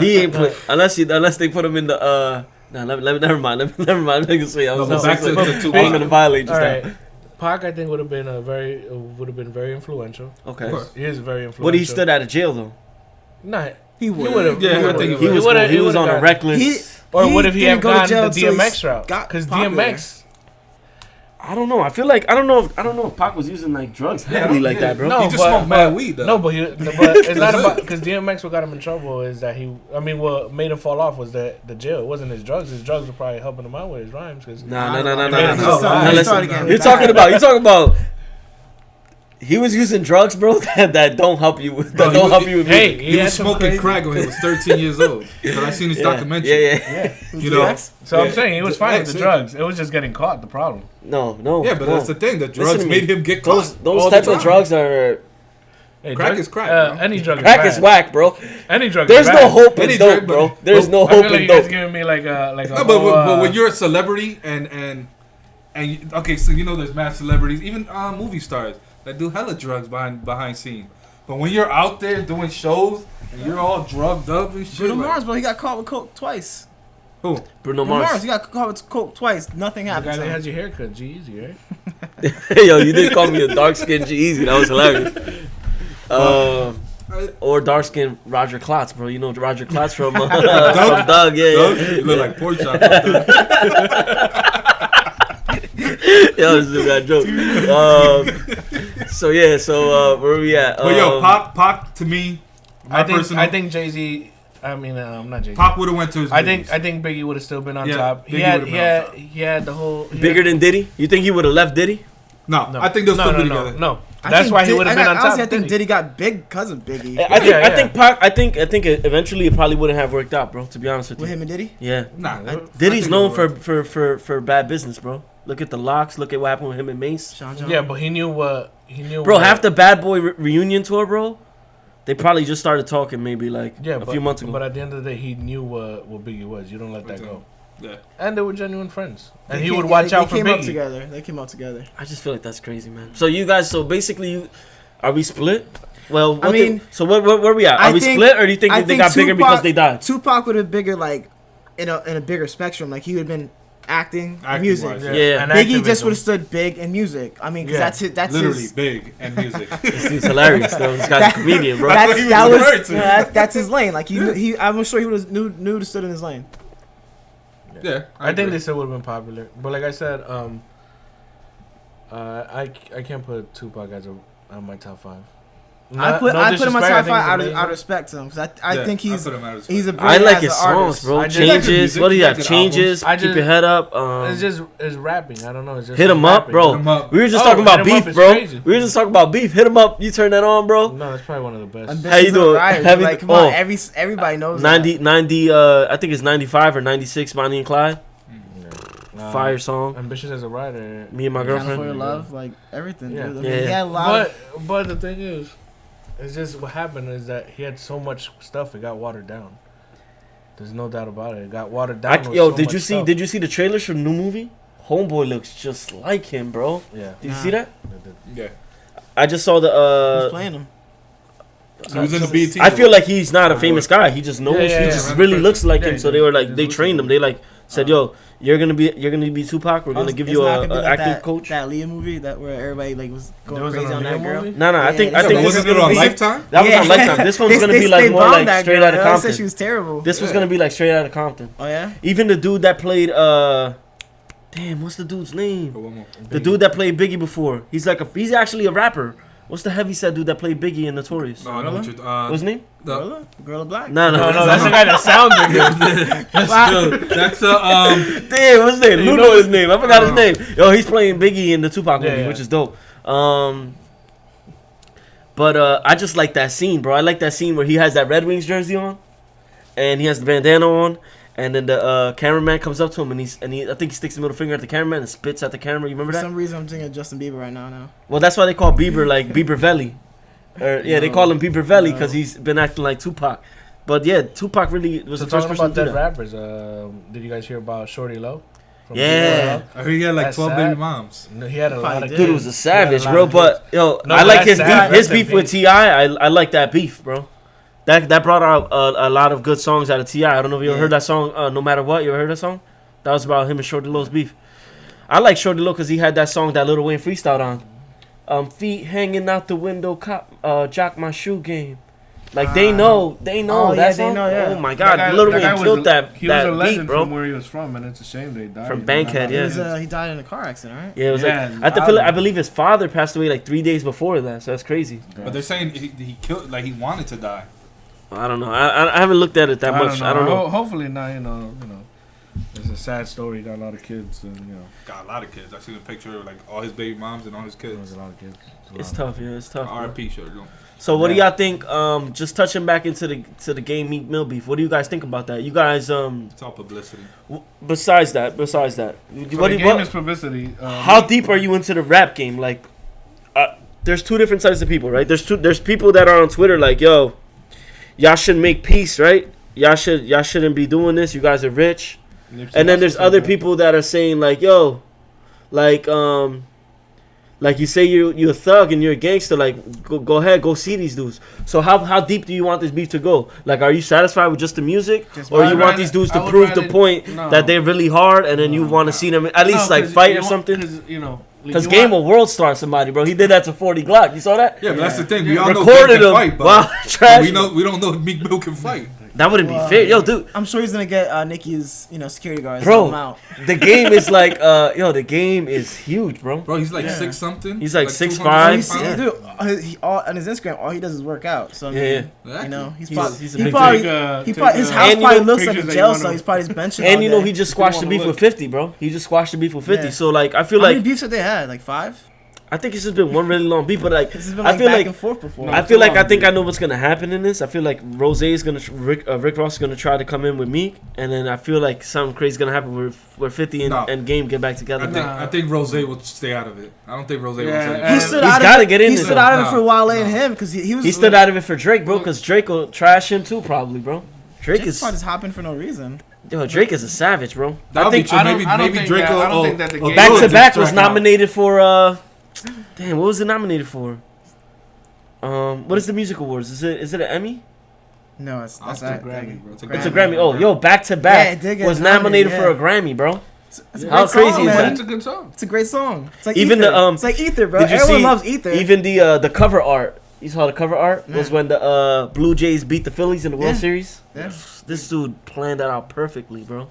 He ain't play unless they put him in the Nah, never mind. Never mind. I was back to I'm gonna violate just All now. right, Pac I think would have been very influential. Okay. He is very influential. But he stood out of jail though. Nah, He would. would have. Yeah, I think He was on a reckless. Or what if he didn't had go to gone jail the till he DMX route? got Because popular. DMX. I don't know. I feel like I don't know if Pac was using like drugs heavily like that, bro. No, He just smoked mad weed, though. No, but it's not about because DMX what got him in trouble is that what made him fall off was the jail. It wasn't his drugs. His drugs were probably helping him out with his rhymes. Cause Nah. Let's start again. You're talking about. He was using drugs, bro. That don't help you. With Bro, help you with hey, music. He had was some smoking crazy- crack when he was 13 years old. But I seen his documentary. Yeah. You know. So I'm Yeah. saying he was fine with the Yeah. drugs. It was just getting caught. The problem. No. Yeah, but that's the thing. The Listen drugs to made me. him get caught. Those all type the of time. drugs are. Hey, Crack drugs- is crack, bro. Any drug is Crack bad. is whack, bro. Any drug. There's is no bad. hope in Any dope, drug, bro. but- There's no I hope feel like in you guys dope. giving me like a No, but when you're a celebrity and okay, so you know there's mad celebrities, even movie stars that do hella drugs behind scene. But when you're out there doing shows and you're all drugged up and shit, Bruno like, Mars, bro, he got caught with coke twice. who? Bruno Bruno Mars, Mars. he got caught with coke twice. Nothing the happened guy to that him. has your haircut, G-Eazy, right? Yo, you did call me a dark skinned G-Eazy. That was hilarious. Or dark skinned Roger Klotz, bro. You know Roger Klotz from Doug? Doug? Yeah. You look like pork chop. Yo, this is a bad joke. So where we at? But yo, Pac to me, I think Jay-Z. I mean, not Jay-Z. Pac would have went to his. I movies. think Biggie would have still been on Yeah, top. Biggie would've been on top. He had the whole Bigger than Diddy? You think he would have left Diddy? No, I think they'll still be together. No, that's why he would have been on top. Honestly, I think Diddy got big because of Biggie. I think Pac. I think eventually it probably wouldn't have worked out, bro. To be honest with you. With him and Diddy? Yeah. Nah, Diddy's I think known it would work. for bad business, bro. Look at the locks. Look at what happened with him and Mace. Sean John? Yeah, but he knew what Bro, half the Bad Boy reunion tour, bro. They probably just started talking maybe like a few months ago. But at the end of the day, he knew what Biggie was. You don't let that go. Yeah. And they were genuine friends. And They he came- would watch out for They came up Biggie. together. They came up together. I just feel like that's crazy, man. So you guys, so basically, are we split? Well, I mean, so where we at? Are I we think- split, or do you think I they got bigger Tupac- because they died? Tupac would have bigger, like, in a bigger spectrum. Like, he would have been acting, Acting music. wise, Yeah. And Biggie just activism. would have stood big in music. I mean, because Yeah. that's Literally his. big and music. This dude's hilarious, though. This guy's a That- comedian, bro. That's what he was That referring was to. that's his lane. Like he I'm sure he would have knew to stood in his lane. Yeah, I think agree. they still would have been popular. But like I said, I can't put Tupac as on my top 5. I put him on disrespect, top I 5 think he's out amazing. of respect to him because I Yeah, think I he's put him out of he's a respect. I brilliant like as his an songs, artist. bro. I just- Changes. Music, What do you he have? got good Changes. albums. I Keep just- your head up. It's just it's rapping. I don't know. It's just Hit him up, rapping. bro. Hit 'em up. We were just Oh, talking about Hit 'em Up beef, is bro. crazy. We were just talking about beef. Hit him up. You turn that on, bro. No, that's probably one of the best. Ambitions How you doing? Riders, Heavy- like, come oh. on, everybody knows 90, I think it's 95 or 96, Bonnie and Clyde. Fire song. Ambitious as a writer. Me and my that. Kind of for girlfriend. your love, like everything. Yeah. Dude. I mean, Yeah. he had a lot. But the thing is, it's just what happened is that he had so much stuff. It got watered down. There's no doubt about it. It got watered down. with Yo, so did much you see? stuff. Did you see the trailers for the new movie? Homeboy looks just like him, bro. Yeah. Did you see that? Yeah. I just saw Who's the. playing him? He was in the BET. I feel like he's not a famous guy. He just knows. Yeah, he yeah, just yeah. really looks like Yeah, him. So he they were like, just they looks trained like him. They like said, "Yo, you're gonna be Tupac. We're gonna give It's you not a gonna be like acting that, coach." That Leah movie that where everybody like was There going was crazy an on that Aaliyah girl. movie? No, I Yeah, think that's I think what this Wasn't is it gonna on be. Lifetime? That was on Lifetime. This one's gonna be like more bombed like that straight girl, out of yo. They said Compton. she was terrible. This was gonna be like straight out of Compton. Oh yeah. Even the dude that played damn, what's the dude's name? One more. The dude that played Biggie before. He's actually a rapper. What's the heavyset dude that played Biggie in Notorious? No, I know what you're. What's his name? Gorilla Black? No, That's the guy that sounds good. That's Damn, what's his name? Who know his name? I forgot his name. Yo, he's playing Biggie in the Tupac movie, which is dope. But I just like that scene, bro. I like that scene where he has that Red Wings jersey on, and he has the bandana on, and then the cameraman comes up to him, and I think he sticks his middle finger at the cameraman and spits at the camera. You remember For that? some reason, I'm thinking of Justin Bieber right now. Well, that's why they call Bieber like Bieber Valley. They call him Bieber Valley because he's been acting like Tupac. But yeah, Tupac really was the first person about to do dead that. rappers. Did you guys hear about Shorty Low? Yeah. I heard he had like That's 12 sad. baby moms. No, he had a lot of Dude was a savage, He had a bro. lot of But yo, No, I like that's his sad. beef. His That's beef the with beef. T.I. I like that beef, bro. That brought out a lot of good songs out of T.I. I don't know if you ever heard that song. No Matter What, you ever heard that song? That was about him and Shorty Low's beef. I like Shorty Low because he had that song that Lil Wayne freestyled on. Feet hanging out the window, jock my shoe game. Like they know Oh, that yeah, song. they know, yeah. Oh my God, Lil Wayne killed that He was a beat, legend bro. from where he was from, and it's a shame they died. From Bankhead, yeah. He died in a car accident, right? Yeah, it was Yeah, like I believe his father passed away like 3 days before that, so that's crazy. But they're saying he killed, like he wanted to die. I don't know. I haven't looked at it that much. I don't know. Hopefully not. You know. It's a sad story. He got a lot of kids, and Got a lot of kids. I seen a picture of like all his baby moms and all his there's kids. a lot of kids. It's tough, yeah. It's tough. bro. R.I.P. Shorty. So what do y'all think? Just touching back into the game Meek Mill beef. What do you guys think about that? You guys It's all publicity. Besides that, The game is publicity. how deep are you into the rap game? Like, there's two different types of people, right? There's people that are on Twitter like, yo, y'all should make peace, right? Y'all shouldn't be doing this. You guys are rich. And then there's other people that are saying like, yo, like you say you a thug and you're a gangster, like go ahead, go see these dudes. So how deep do you want this beef to go? Like, are you satisfied with just the music, or you want these dudes to prove the point that they're really hard, and then you want to see them at least like fight or something? Because Game will world star somebody, bro. He did that to 40 Glock. You saw that? Yeah, but that's the thing. We all know Recorded Meek him. can fight, but Wow, trash. we don't know if Meek Mill can fight. That wouldn't be fair, yo, dude. I'm sure he's gonna get Nicki's, security guards. Bro, to help him out. the game is like, the game is huge, bro. Bro, he's like 6 something. He's like 200 6'5". pounds. Dude, on his Instagram, all he does is work out. So I mean, Exactly. he's He's a he big probably, dude. he probably his Take, house and probably you know, looks like a pictures that jail you cell. wanna- He's probably just benching. And all you know day. he just squashed the wanna beef with look. 50, bro. He just squashed the beef with 50. Yeah. So like, I feel How many like beefs have they had? Like 5? I think it's just been one really long beef, but like This has been I like feel back like and forth before. I feel like I think I know what's gonna happen in this. I feel like Rose is gonna Rick Ross is gonna try to come in with Meek, and then I feel like something crazy is gonna happen where 50 and Game get back together. I think Rose will stay out of it. I don't think Rose will Yeah, say he stood He's out gotta of it. get in He there, stood though. out of it No, for Wale no. and him because he was. He stood out of it for Drake, bro, because Drake will trash him too, probably, bro. Drake Drake's is probably just hopping for no reason. Drake is a savage, bro. That would be true. I don't Maybe think Drake that- I don't will. think that the game- Back will to Back diss was Drake out. nominated for damn, what was it nominated for? What is the music awards? Is it an Emmy? No, it's I'll that's still not Grammy, bro. It's a Grammy. Oh, yo, Back to Back Yeah, it did get was nominated nominated, for a yeah. Grammy, bro. It's a How great crazy song, is man. that? It's a good song. It's a great song. It's like Even Ether. the, it's like Ether, bro. Did you Everyone see loves Ether. even the cover art? You saw the cover art was when the Blue Jays beat the Phillies in the World Yeah. Series. Yeah. This dude planned that out perfectly, bro.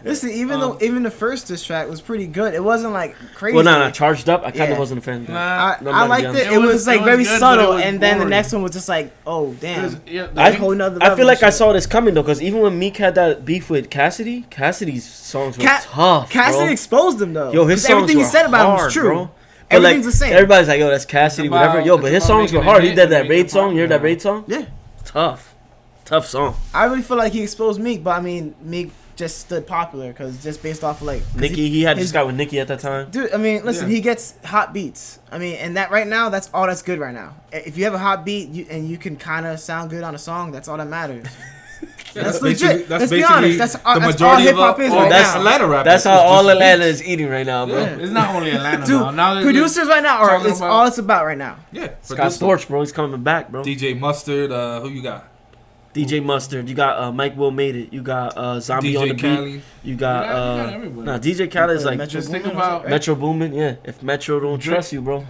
Listen, even the first diss track was pretty good. It wasn't like crazy. Well, nah, Charged Up. I kind of Yeah. wasn't a fan of that. I I'm not liked gonna it. be It honest. was like It was very good, but subtle, it was and then the boring. next one was just like, oh damn. Yeah, That's a whole nother I level feel like of I shit. saw this coming though, because even when Meek had that beef with Cassidy's songs were tough. Cassidy bro. exposed him though. Yo, his 'Cause songs everything were he said about him hard, was true. bro. But Everything's like, the same. Everybody's like, yo, that's Cassidy, It's about- whatever. Yo, but it's his about songs were making a hard. He hit did and that making Raid it song. You heard that popular. Raid song? Yeah, Tough song. I really feel like he exposed Meek, but I mean Meek just stood popular because just based off of like 'cause Nicki, he had his- just got with Nicki at that time. Dude, I mean, listen, Yeah. he gets hot beats. I mean, and that right now, that's all that's good right now. If you have a hot beat and you can kind of sound good on a song, that's all that matters. That's legit. Let's be honest. That's all hip hop is right that's now. Atlanta rap. That's how It's all just Atlanta beats. is eating right now, bro. Yeah. It's not only Atlanta Dude, now. Now there's producers right now are talking it's about- all it's about right now. Yeah. Scott producer. Storch, bro, he's coming back, bro. DJ Mustard. Who you got? DJ Mustard, you got Mike Will Made It, you got Zombie on the DJ beat, Khaled. you got You got everybody. nah, DJ Khaled is like Metro Just think Boomin, about- right? Metro Boomin. Yeah, if Metro don't Drake. trust you, bro,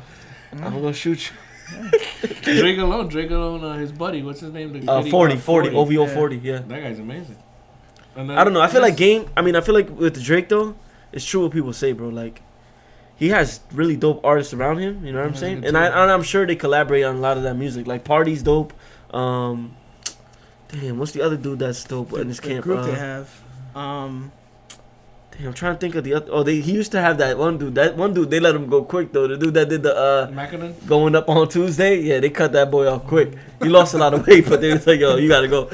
I'm gonna shoot Drake alone, his buddy, what's his name? The you. kid he 40, got, 40, OVO Yeah. 40, yeah. That guy's amazing. And then I don't know. I feel like just- Game. I mean, I feel like with Drake though, it's true what people say, bro. Like, he has really dope artists around him. You know what I'm saying? And I'm sure they collaborate on a lot of that music. Like Party's dope. Damn, what's the other dude that's dope in this camp? Group they have. Damn, I'm trying to think of the other. Oh, he used to have that one dude. That one dude, they let him go quick though. The dude that did the Mackinnon? going up on Tuesday. Yeah, they cut that boy off quick. He lost a lot of weight, but they was like, yo, you gotta go.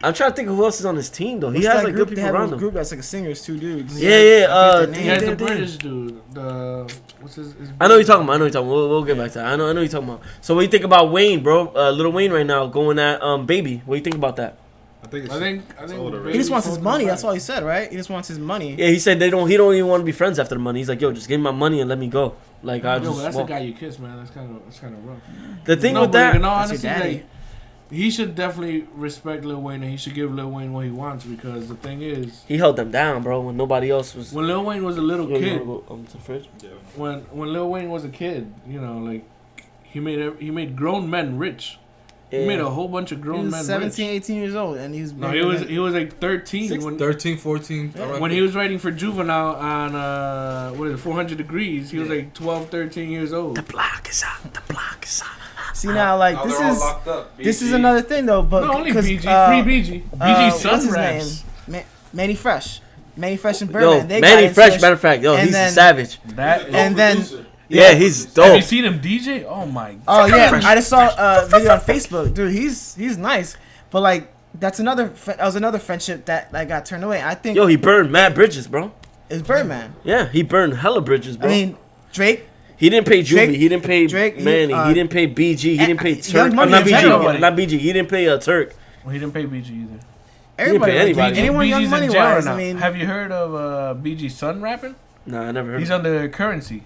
I'm trying to think of who else is on his team though. He has like good people around him. Group that's like a singers, 2 dudes. Yeah. He has the British dude. What's his I know you're talking about. We'll get back to that. I know you're talking about. So what do you think about Wayne, bro? Lil Wayne right now going at Baby. What do you think about that? I think He just wants his money. That's all he said, right? He just wants his money. Yeah, he said he don't even want to be friends after the money. He's like, yo, just give me my money and let me go. Like that's the guy you kiss, man. That's kind of rough. The thing with that, no, honestly, like, he should definitely respect Lil Wayne and he should give Lil Wayne what he wants because the thing is, he held them down, bro, when nobody else was. When Lil Wayne was a little kid, to the fridge? Yeah. When Lil Wayne was a kid, you know, like he made grown men rich. Yeah. He made a whole bunch of grown men 17, rich. 18 years old, and he's he was like 13 13, 14. Yeah. When he was writing for Juvenile on 400 Degrees, he was like 12, 13 years old. The block is out. See now, like this is another thing though, but not only BG, free BG, BG's son what's his raps. name? Manny Fresh and Birdman. Yo, Manny Fresh, matter of fact, yo, he's a savage. Yeah, he's dope. Have you seen him DJ? Oh my god. Oh yeah, I just saw a video on Facebook, dude. He's nice, but like that was another friendship that got turned away. I think. Yo, he burned mad bridges, bro. It's Birdman. Yeah, he burned hella bridges, bro. I mean, Drake. He didn't pay Juvie. He didn't pay Manny. He didn't pay BG. He didn't pay Turk. Not BG. He didn't pay Turk. Well, he didn't pay BG either. Everybody, anyone BG's Young Money in jail wise. now. I mean, have you heard of BG's son rapping? Nah, I never heard. He's under Currency.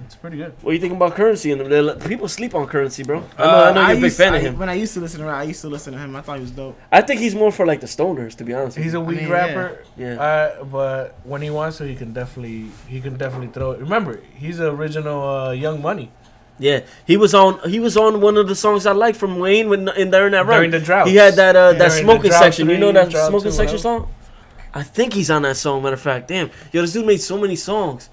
It's pretty good. What do you think about Currency? And people sleep on Currency, bro. I know you're a big fan of him. When I used to listen to him. I thought he was dope. I think he's more for like the stoners, to be honest. He's a weak rapper. Yeah. But when he wants to, he can definitely throw it. Remember, he's the original Young Money. Yeah, he was on one of the songs I like from Wayne during that run. During the drought. He had that smoking section. 3, you know that smoking two, section song? I think he's on that song. Matter of fact, damn, yo, this dude made so many songs.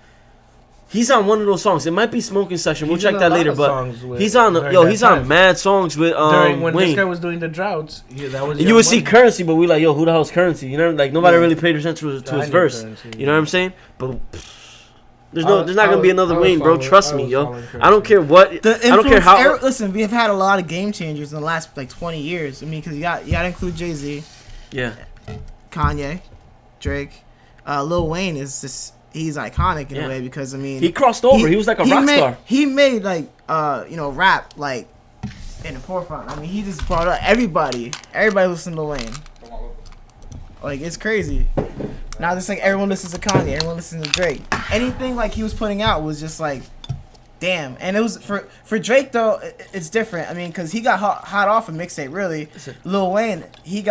He's on one of those songs. It might be Smoking Section. We'll check that later. But he's on mad songs with during when Wayne. This guy was doing the droughts. That was you would see Currency, but we like, yo, who the hell's Currency? You know, like nobody really paid attention to his verse. Currency, you know what I'm saying? But there's not gonna be another Wayne, bro. Trust me, yo. I don't care what. I don't care how. Listen, we have had a lot of game changers in the last like 20 years. I mean, because you got to include Jay-Z, Kanye, Drake, Lil Wayne is just. He's iconic in a way because I mean he crossed over. He was like a rock star. He made like rap like in the forefront. I mean he just brought up everybody. Everybody listens to Wayne. Like it's crazy. Now it's like everyone listens to Kanye. Everyone listens to Drake. Anything like he was putting out was just like, damn. And it was for Drake though. It's different. I mean because he got hot off a mixtape. Really, Lil Wayne he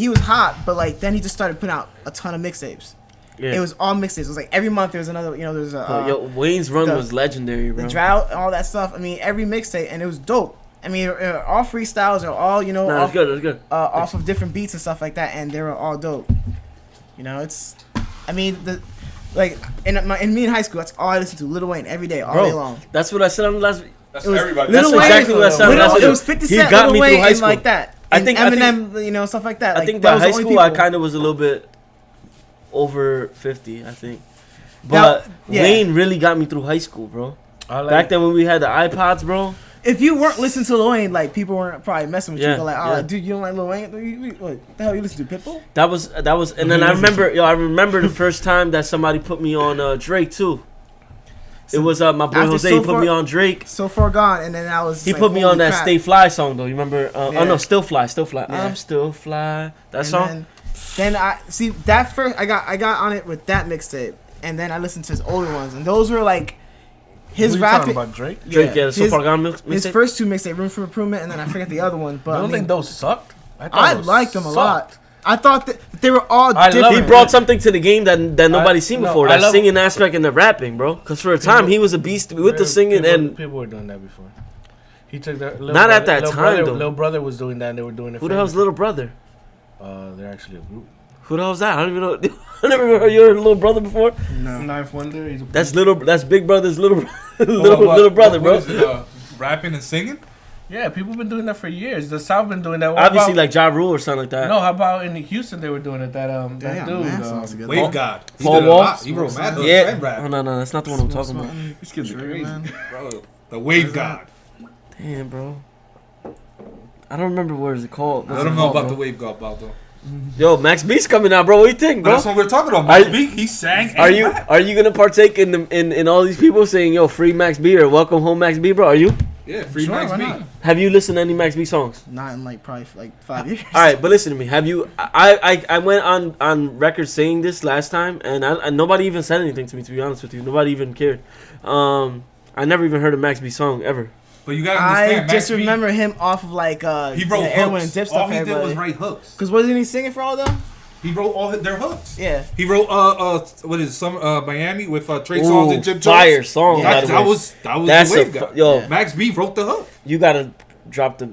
was hot, but like then he just started putting out a ton of mixtapes. Yeah. It was all mixtapes. It was like every month there was another. There's a. Wayne's run was legendary, bro. The drought, all that stuff. I mean, every mixtape, and it was dope. I mean, all freestyles are all It was good. Off of different beats and stuff like that, and they were all dope. It's. I mean, in me in high school, that's all I listened to. Lil Wayne every day, all day long. That's what I said on the last. That's everybody. That's exactly what I said on the last video. It was 50 Cent, Lil Wayne, and like that. I think Eminem, stuff like that. I think by high school, I kind of was a little bit. Over 50, I think. But Wayne really got me through high school, bro. Back then when we had the iPods, bro. If you weren't listening to Lil Wayne, like people weren't probably messing with you. But like, dude, you don't like Lil Wayne? What the hell you listen to? Pitbull? That was, and then I remember the first time that somebody put me on Drake too. It was my boy Jose. He put me on Drake. So Far Gone, and then I was. He put me on that Stay Fly song though. You remember? Oh no, Still Fly. Yeah. I'm still fly. That song. Then I see that first. I got on it with that mixtape, and then I listened to his older ones, and those were like his rap. About Drake? Yeah, So Far Gone mixtape. His first two mixtape, Room for Improvement, and then I forget the other one. But I don't think those sucked. I liked them a lot. I thought that they were all different. He brought something to the game that nobody's seen before. That singing aspect and the rapping, bro. Because for a time he was a beast with the singing and people were doing that before. He took that. Not at that time though. Little brother was doing that. And they were doing it. Who the hell's Little Brother? They're actually a group. Who the hell's that? I don't even know. I never heard your little brother before. No. Ninth Wonder. He's a That's Big Brother's little What- little brother, what bro. is it, rapping and singing? Yeah, people been doing that for years. The South been doing that. What Obviously, about, like Ja Rule or something like that. no, how about in Houston they were doing it? That Damn, that dude. man, sounds good. Wave God. He Paul did a Wall? lot. He wrote mad hooks Yeah. and rap. Oh, no, that's not the one I'm talking about. These kids are crazy. Bro, the Wave God. Damn, bro. I don't remember what is it called. What's I it don't know called, about bro? the Wave God, though. Yo, Max B's coming out, bro. What do you think, But bro? that's what we're talking about. Are- Max B, he sang. Are and you rapped. gonna partake in all these people saying yo free Max B or welcome home Max B, bro? Are you? Yeah, free Sure, Max why B. not? Have you listened to any Max B songs? Not in like probably like 5 years. All right, but listen to me. Have you? I went on record saying this last time, and nobody even said anything to me. To be honest with you, nobody even cared. I never even heard a Max B song ever. But you gotta I understand, just Max B, remember him off of like he wrote the Airwind and hooks. Dip All stuff. he did was Everybody. write hooks. Cause wasn't he singing for all of them? He wrote all their hooks. Yeah. He wrote what is it, some Miami with Trey Ooh, Songz and Jim fire Jones. song. by the That way. was That's the Wave a God. yo. Yeah. Max B wrote the hook. You gotta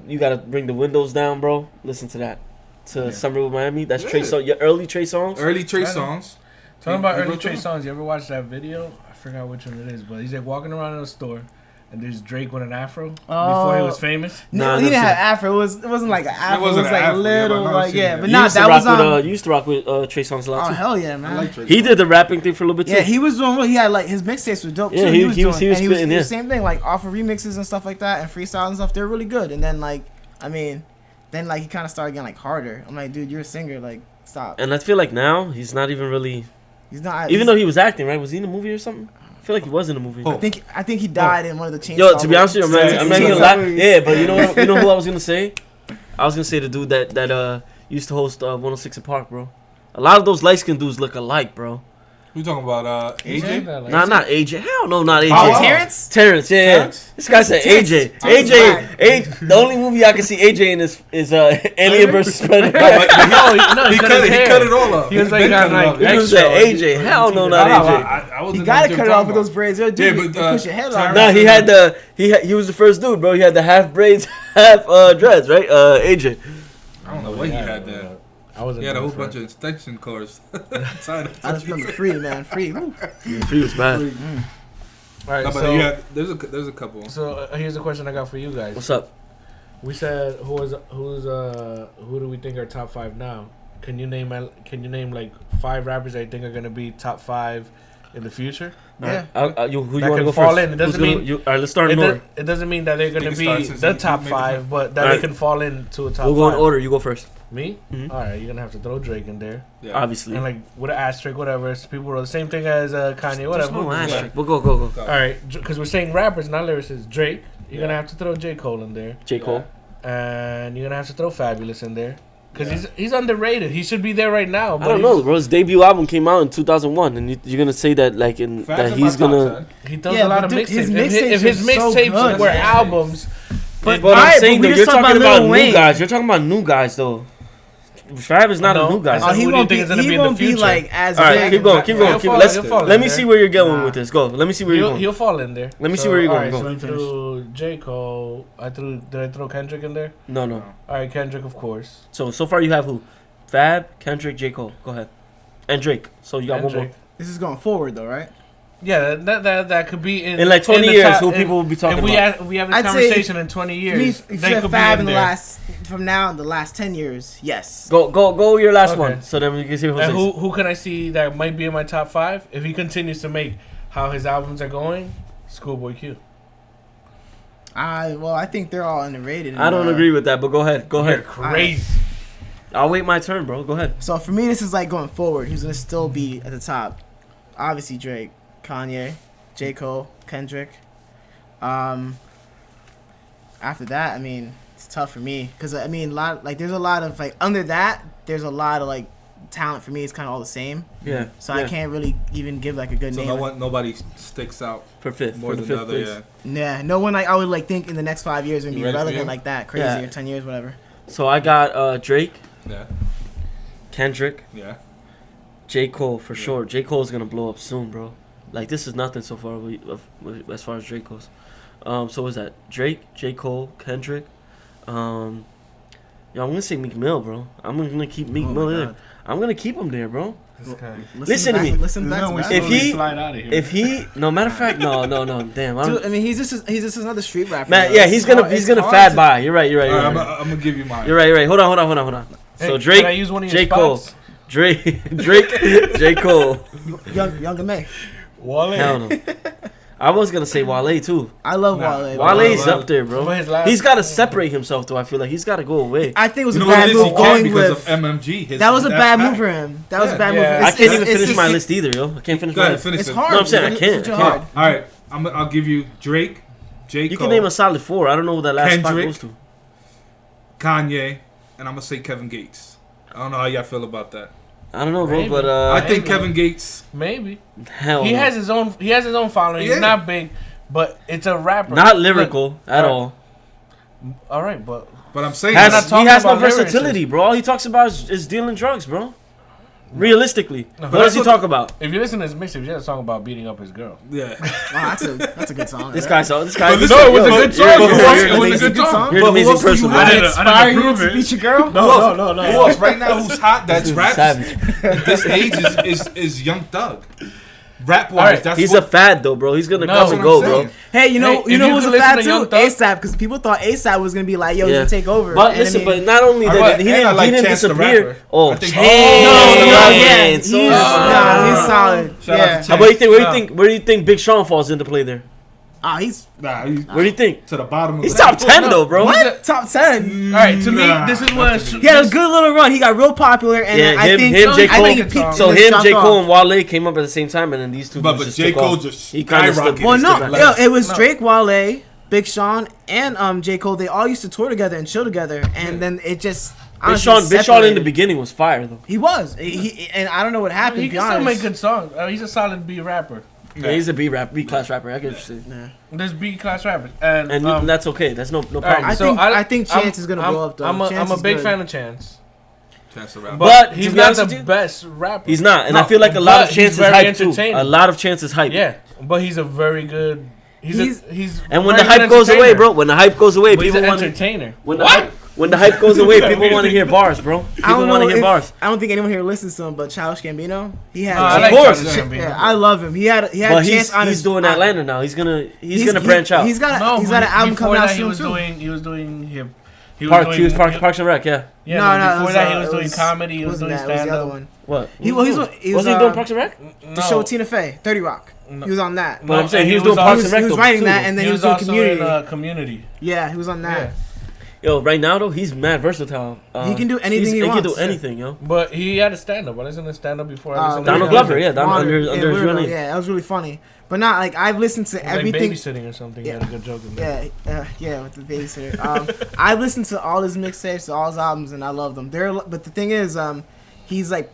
you gotta bring the windows down, bro. Listen to that. To Summer with Miami. That's Yeah. Trey Songz. Your early Trey songs. Early Trey Right. songs. Talking about He early wrote Trey them. songs. You ever watch that video? I forgot which one it is, but he's like walking around in a store, and there's Drake with an afro before he was famous. Nah, No, I he never didn't seen have afro. It wasn't like an afro. It wasn't was an like afro, yeah, little, but I've like seen yeah. that. But You nah, used to that rock was you used to rock with Trey Songz a lot Oh too. hell yeah, man! I like Trey He Songz. did the rapping thing for a little bit too. Yeah, he was doing. He had like his mixtapes were dope Yeah, too. he was was doing, and spitting, yeah. same thing, like off of remixes and stuff like that, and freestyle and stuff. They're really good. And then like, I mean, then like he kind of started getting like harder. I'm like, dude, you're a singer. Like, stop. And I feel like now he's not even really. He's not. Even though he was acting, right? Was he in a movie or something? I feel like he was in a movie. Oh. I think he died in one of the chains. Yo, to be honest with you, I'm not gonna lie. movies. Yeah, but you know who I was gonna say? I was gonna say the dude that used to host 106 in Park, bro. A lot of those light skinned dudes look alike, bro. You talking about AJ? Nah, not AJ. Hell no, not AJ. Oh, Terrence. Terrence, yeah. Terrence? This guy said Terrence. AJ. Terrence AJ. The only movie I can see AJ in is Alien vs Predator. No, He cut it all up. He was He's like been got cutting it like up. He was extra. at AJ. Hell no, not AJ. I wasn't He gotta know cut it what off you're with those talking braids. Yo, dude, Yeah, you but, push your head Tyrese- off. Nah, he was the first dude, bro. He had the half braids, half dreads, right? AJ. about. I don't know what he had there. I wasn't. He had a whole going for bunch of extension cords. Inside of I just remember Free, man. Free. Woo. He was bad. All right, No, but so yeah, there's a couple. so here's a question I got for you guys. What's up? We said who do we think are top 5 now? Can you name like 5 rappers that you think are gonna be top 5 in the future? Yeah. Who you That want to can go fall first? in. It doesn't Who's gonna- mean- all right, let's start in order. It doesn't mean that they're gonna Think it be starts since the you top made the 5, but that Alright. they can fall into a top We'll go 5. in order. You go first. Me? Mhm. All right, you're gonna have to throw Drake in there, Yeah. Obviously. and like with an asterisk, whatever. It's people wrote the same thing as Kanye, There's whatever. no We'll do that. asterisk. We'll go. All right, because we're saying rappers, not lyricists. Drake, you're gonna have to throw J. Cole in there, J. Cole. and you're gonna have to throw Fabulous in there, because Yeah. he's underrated. He should be there right now. But I don't know, bro. His debut album came out in 2001, and you're gonna say that like in Fab's that in he's my top gonna. 10. He does Yeah, a lot but of dude, mixtapes. his If his mixtapes are so mixtapes good. were Yeah. albums, But Alright, I'm saying but we though, just you're talked talking about about Lil new Wayne. guys. You're talking about new guys though. Fab is not No, a new guy. I Oh, said, he who do you won't think be. is gonna He be in the won't be future? like as All right, big. keep going. He'll fall- Let's he'll fall in let me there. see where you're going Nah. with this. Go. Let me see where you're going. He'll fall in there. Let me see where you're going. All Go. right, so I threw J. Cole. Did I throw Kendrick in there? No. All right, Kendrick, of course. So far you have who? Fab, Kendrick, J. Cole. Go ahead. And Drake. So you got one more. Kendrick. This is going forward though, right? Yeah, that could be in In like 20 the years, top- who people will be talking if we about? If we have this I'd say conversation in 20 For me, years, if they you have could Fab be in in the there. from now in the last 10 years, yes. Go your last Okay. one. So then we can see And who's who can I see that might be in my top 5 if he continues to make how his albums are going? Schoolboy Q. I think they're all underrated. I don't agree with that, but go ahead. Go You're ahead. crazy. I'll wait my turn, bro. Go ahead. So for me, this is like going forward. Who's gonna still be at the top? Obviously Drake, Kanye, J. Cole, Kendrick. After that, I mean, it's tough for me because I mean, there's a lot of like under that. There's a lot of like talent for me. It's kind of all the same. Yeah. So yeah. I can't really even give like a good So name. nobody sticks out For fifth. more for the than fifth the other. place. Yeah. Yeah, no one like I would like think in the next 5 years and be You ready for relevant you? like that, crazy Yeah. or 10 years, whatever. So I got Drake, Yeah. Kendrick, Yeah. J. Cole for Yeah. sure. J. Cole's gonna blow up soon, bro. Like this is nothing so far as far as Drake goes. So what's that? Drake, J. Cole, Kendrick, Yo, I'm gonna say Meek Mill, bro. I'm gonna keep Meek Mill there. I'm gonna keep him there, bro. Listen to me. Listen back. If he, no matter of fact, no. Damn. Dude, I mean, he's just another street rapper. Man, yeah, he's gonna fad by. You're right. I'm gonna give you mine. You're right. Hold on. So Hey, Drake, can I use one of your J. Cole, spots? Drake, J. Cole. Younger May. Wale. Hell no. I was gonna say Wale too. I love Wale. Wale's up there, bro. But his last- He's got to separate himself, though. I feel like he's got to go away. I think it was You a know what bad it is? He move can't going because with. of MMG. That was a bad move move for him. That was a bad Yeah. move. I can't even It's finish my just- list either, yo. I can't finish Go my ahead, list. finish It's it. hard. No, I'm saying I It's can't. legit I can't. hard. All right, I'll give you Drake, J. You Cole, can name a solid 4. I don't know who that last spot Kendrick. goes to. Kanye, and I'm gonna say Kevin Gates. I don't know how y'all feel about that. I don't know, bro, Maybe. but I think maybe. Kevin Gates. Maybe. hell He no. has his own. He has his own following. Yeah. He's not big, but it's a rapper. Not lyrical at all. All right, but But I'm saying not He talking has no about versatility, bro. All he talks about is dealing drugs, bro. Realistically, No, what does he talk about? if you listen to his mixtape, he has a song about beating up his girl. yeah. Wow, that's a good song. This right? guy. But This listen, No, it was a yo, good you're- song. you're- It you're- was you're- a good song. You're an But who amazing else do person, you bro. have? I didn't Inspire you prove to it. beat your girl? No. Who else right now who's hot? That's rap. Savage. At this age is Young Thug. Rap wise, Alright, that's He's what, a fad though, bro. He's gonna No, come that's and what I'm go, bro. saying. Hey, you know Hey, if who's you a could fad listen to too? Young Thug- ASAP, because people thought ASAP was gonna be like, yo, he's Yeah. gonna take over. But And listen, I but mean- not only I that, like- he and I like didn't Chance the disappear. Rapper. Oh, I think- Chance. He's solid. Shout out to Yeah. Chance. How about you think? Where do you think Big Sean falls into play there? He's Nah, he's Where do you think? to the bottom of He's the top 10 though, bro. what? Top 10. All right, to Nah, me, this is not what. to me. He had a good little run. He got real popular, and Yeah, I think him, J. I Cole. think he peaked. So and then him, dropped J. Cole, off. and Wale came up at the same time, and then these two. But just J. took Cole off. just He kinda skyrocketed. stood- Well, he no, stood back. yo, it was No. Drake, Wale, Big Sean, and J. Cole. They all used to tour together and chill together, and then it just Big Sean in the separated. beginning was fire though. He was. He and I don't know what happened. He to be can still honest. make good songs. He's a solid B rapper. Yeah, he's a B class rapper. I get what you're saying. There's B class rappers, and And that's okay. That's no problem. I So think I Chance I'm- is gonna I'm- blow up though. I'm a Chance is big good. fan of Chance, Chance the Rapper. But he's to be not honest the with you, best rapper. He's not, and No, I feel like a lot of but he's chances very hype too. entertaining. A lot of chances hype. Yeah, but he's a very good. He's And when the very good hype goes away, entertainer. bro, when the hype goes away, But he's people an want to. entertainer. When the hype goes away, people want to hear bars, bro. I People don't want know to hear bars. I don't think anyone here listens to him, but Childish Gambino, he had. I Of like course. Childish Gambino. Yeah, I love him. He had But Chance he's on his. doing Atlanta now. He's gonna branch out. He's got No, he's got an album before coming out that, soon He too. was doing him. He was Parks doing and Rec, yeah. Yeah, No, no, it before was, that he it was doing was- comedy. He was wasn't doing that, it was stand the other up. one. What? He was he was Wasn't he doing Parks and Rec? the show with Tina Fey, 30 Rock. No. He was on that. But I'm saying and he was he was doing Parks also- and Rec. he was though, writing too, that, though. and then He he was doing also Community. in Community. Yeah, he was on that. Yeah. Yo, right now though, he's mad versatile. He can do anything he He can do wants. anything, yo. But he had a stand up. I listened to stand up before. I listened to Donald his Glover, music. yeah, under his Weirdo. real name. Yeah, that was really funny. But not like I've listened to It was everything. like babysitting or something. Yeah. He had a good joke in there. Yeah, with the babysitter. I've listened to all his mixtapes, all his albums, and I love them. But the thing is, he's like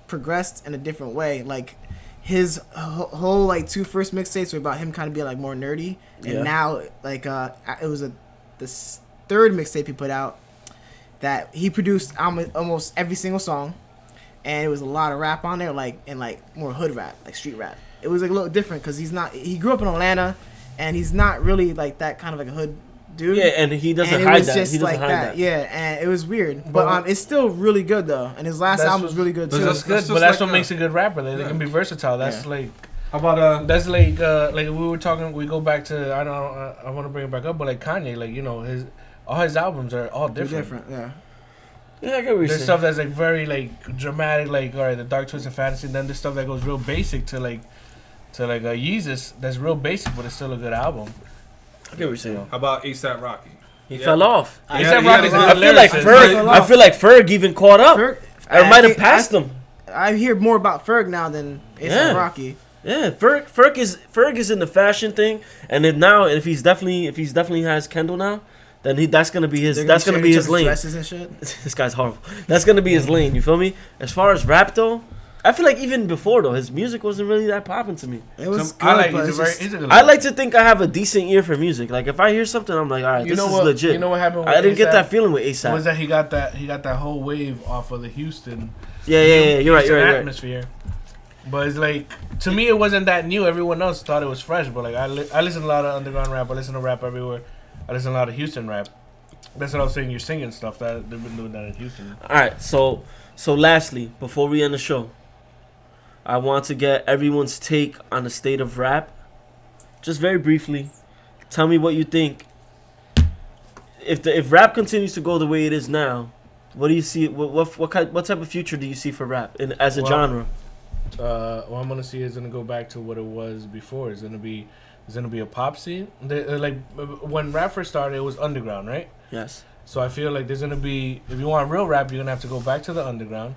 progressed in a different way. Like his whole like 2 first mixtapes were about him kind of being like more nerdy, and Yeah. now like it was the 3rd mixtape he put out that he produced almost every single song, and it was a lot of rap on there, like and like more hood rap, like street rap. It was like a little different because he grew up in Atlanta, and he's not really like that kind of like a hood dude. Yeah, and he doesn't And it hide was that. just He doesn't like hide that. that. Yeah, and it was weird, but it's still really good though. And his last That's album was what- really good But too. that's- Good, just but that's like what makes a good rapper. They can be versatile. That's Yeah. like How about like we were talking. We go back to I want to bring it back up, but like Kanye, like all his albums are all They're different. different. Yeah. Yeah, I get what you're There's saying. stuff that's like very like dramatic, like all right, the Dark Twisted Fantasy. And then there's stuff that goes real basic to like a Yeezus. That's real basic, but it's still a good album. I get what you're saying. how about ASAP Rocky? He Yeah. fell off. A$AP he had Rocky's a a good I feel like lyricist. Ferg. I feel like Ferg even caught up. Ferg, Or might have think- passed him. I hear more about Ferg now than A$AP Yeah. Rocky. Yeah, Ferg is in the fashion thing, and if he's definitely has Kendall now, then that's gonna be his They're that's gonna share be each his other's lane. Dresses and shit. This guy's horrible. That's gonna be his lane. You feel me? As far as rap though, I feel like even before though, his music wasn't really that popping to me. It was good, I like. but He's it's a very. just- He's a good. I like to think I have a decent ear for music. Like if I hear something, I'm like, all right, You this know is what? legit. You know what happened? I didn't get A$AP? that feeling with Was ASAP. that he got that whole wave off of the Houston. Yeah. You're right. Houston You're right. atmosphere. But it's like to me, it wasn't that new. Everyone else thought it was fresh. But like I listen to a lot of underground rap. I listen to rap everywhere. I listen to a lot of Houston rap. That's what I was saying. You're singing stuff that they've been doing that in Houston. All right, so lastly, before we end the show, I want to get everyone's take on the state of rap. Just very briefly, tell me what you think. If rap continues to go the way it is now, what do you see? What type of future do you see for rap as a genre? What I'm gonna see is gonna go back to what it was before. It's gonna be a pop scene. Like when rap first started, it was underground, right? Yes. So I feel like there's gonna be, if you want real rap, you're gonna have to go back to the underground,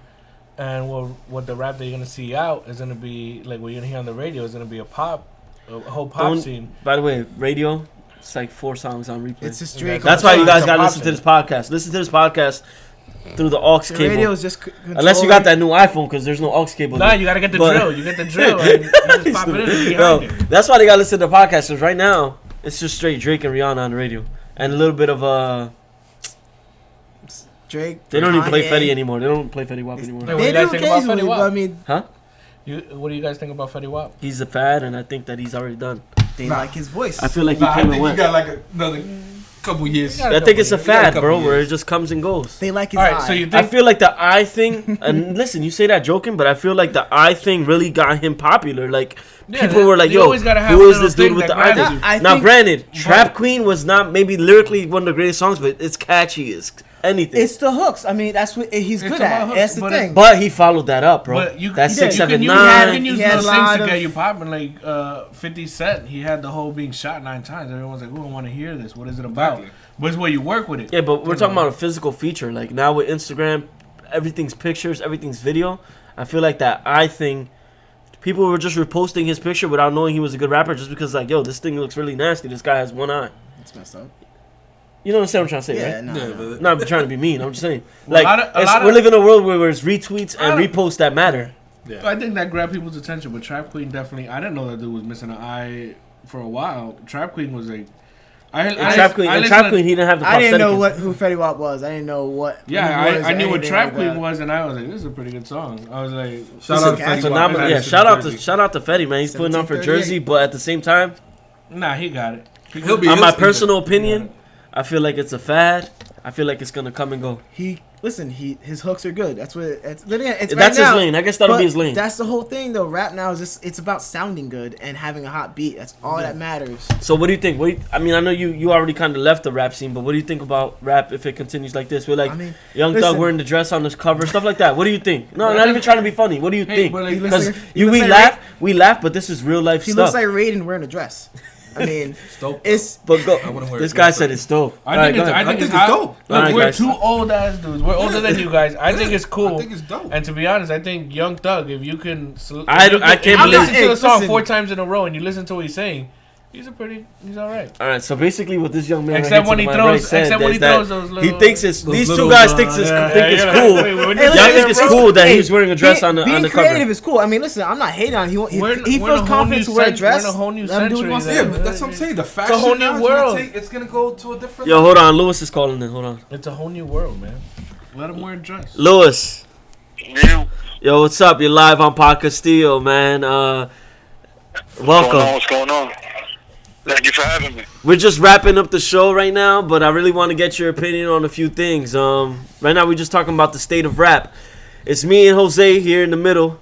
and what the rap that you're gonna see out is gonna be like what you're gonna hear on the radio is gonna be a whole pop scene. By the way, radio, it's like 4 songs on replay. It's a straight. That's why you guys gotta listen to this podcast. Listen to this podcast through the aux cable. Radio is just unless you got that new iPhone, because there's no aux cable. Nah, you gotta get the drill. You get the drill, and you just pop it in and behind it. That's why they gotta listen to the podcast. Because right now it's just straight Drake and Rihanna on the radio, and a little bit of Drake. They don't even play Fetty anymore. They don't play Fetty Wap anymore. What do you guys think about Fetty Wap? I mean, What do you guys think about Fetty Wap? He's a fad, and I think that he's already done. they like his voice. I feel like he I came think and went. he got like another couple years. I think it's a fad, couple bro, years. where it just comes and goes. They like his All right, eye. so you I think feel like the eye thing, and listen, you say that joking, but I feel like the eye thing really got him popular. Like, people were like, you yo, always gotta have who a is little this dude thing with the that grabs eye? you. I Now, think- granted, Trap Queen was not maybe lyrically one of the greatest songs, but it's catchy as anything. It's the hooks. I mean, that's what he's It's good about at. hooks, That's the but thing. But he followed that up, bro. But That's he did. 6, You 7, you 9. can use He had those a things lot to of- get you popping. Like 50 Cent, he had the whole being shot 9 times. Everyone's like, "Ooh, I want to hear this. What is it about?" Exactly. But it's where you work with it. Yeah, but we're talking about a physical feature. Like now with Instagram, everything's pictures, everything's video. I feel like that eye thing, people were just reposting his picture without knowing he was a good rapper just because, like, yo, this thing looks really nasty. This guy has one eye. It's messed up. You know what I'm trying to say, Yeah, right? no. Yeah, Not trying to be mean. I'm just saying. Well, Like, a lot of- we're living in a world where it's retweets and I don't- reposts that matter. I think that grabbed people's attention. But Trap Queen definitely. I didn't know that dude was missing an eye for a while. Trap Queen was like. And Trap Queen, he didn't have the I didn't know prosthetic. who Fetty Wap was. I didn't know what. Yeah, who he was I or knew what anything Trap like Queen that. was, and I was like, "This is a pretty good song." I was like, Shout out Listen, to Fetty Wap. Phenomenal. Yeah, shout out to Fetty, man. He's putting on for 1738. Jersey, but at the same time, "Nah, he got it." He'll be on my he'll- personal opinion, I feel like it's a fad. I feel like it's gonna come and go. His hooks are good. That's what it's. Then again, it's That's right his now, lane. I guess that'll but be his lane. That's the whole thing, though. Rap now is just it's about sounding good and having a hot beat. That's all that matters. So what do you think? I mean, I know you already kind of left the rap scene, but what do you think about rap if it continues like this? We're like I mean, Young Thug listen. wearing the dress on this cover, stuff like that. What do you think? No, not even trying to be funny. What do you Hey, think? but like, Because he looks like we laugh, but this is real life He stuff. looks like Raiden wearing a dress. I mean, It's dope. it's but go. I wouldn't wear This it. guy said it's dope. I All think right, it's go ahead. I think it's hot. dope. Look, Alright, we're guys. 2 old ass dudes. We're older than you guys. I think it's cool. I think it's dope. And to be honest, I think Young Thug, if you can, I can't if you believe- listen to the song Listen. 4 times in a row and you listen to what he's saying, he's all right. All right, so basically, what this young man Except right when here he to my right throws- said except when is he that throws those little- he thinks it's those these two little, guys think it's cool. Wait, Y'all think it's cool that he was wearing a dress on the being cover. creative is cool. I mean, listen, I'm not hating on him. He We're feels in a whole confident new to wear a cent- dress. we're in a whole new Let him do what he wants to century Yeah, do. but that's what I'm saying. The fashion whole new now is world. It's gonna go to a different. Yo, hold on, Lewis is calling in. Hold on, It's a whole new world, man. Let him wear a dress. Lewis. Yeah. Yo, what's up? You're live on Podcastillo, man. Welcome. What's going on? Thank you for having me. We're just wrapping up the show right now, but I really want to get your opinion on a few things. Right now we're just talking about the state of rap. It's me and Jose here in the middle.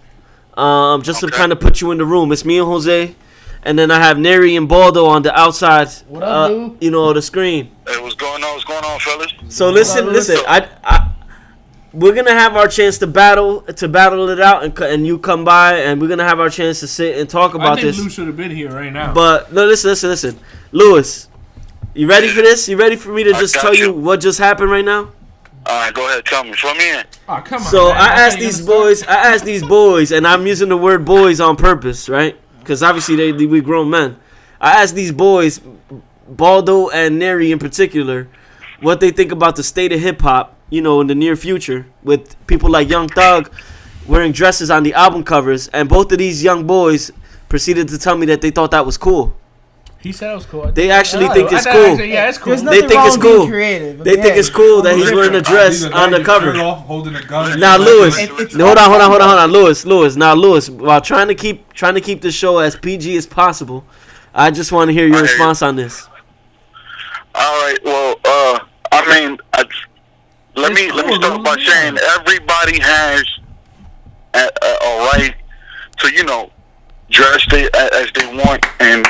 Just to Okay. kind of put you in the room. It's me and Jose, and then I have Neri and Baldo on the outside. What up, dude? You know, the screen. Hey, what's going on? What's going on, fellas? So listen. We're gonna have our chance to battle it out, and you come by, and we're gonna have our chance to sit and talk I about think this. Lou should have been here right now. But no, listen. Lewis, you ready for this? You ready for me to I just got tell you you. what just happened right now? All right, go ahead. Tell me. Fill me in. Oh, come on, So man. I asked thought you these gonna start- boys, and I'm using the word boys on purpose, right? Because obviously we grown men. I asked these boys, Baldo and Neri in particular, what they think about the state of hip hop, you know, in the near future, with people like Young Thug wearing dresses on the album covers, and both of these young boys proceeded to tell me that they thought that was cool. He said it was cool. They actually think it's I cool. actually- yeah, it's cool. There's They nothing think wrong it's with being cool. creative. They think it's cool that he's wearing a dress Either on that, the your shirt cover. off, holding a gun. Now, Lewis, It's- hold on, Lewis. Now, Lewis, while trying to keep the show as PG as possible, I just want to hear your response on this. All right. Well, I let me start by saying everybody has a right to dress as they want and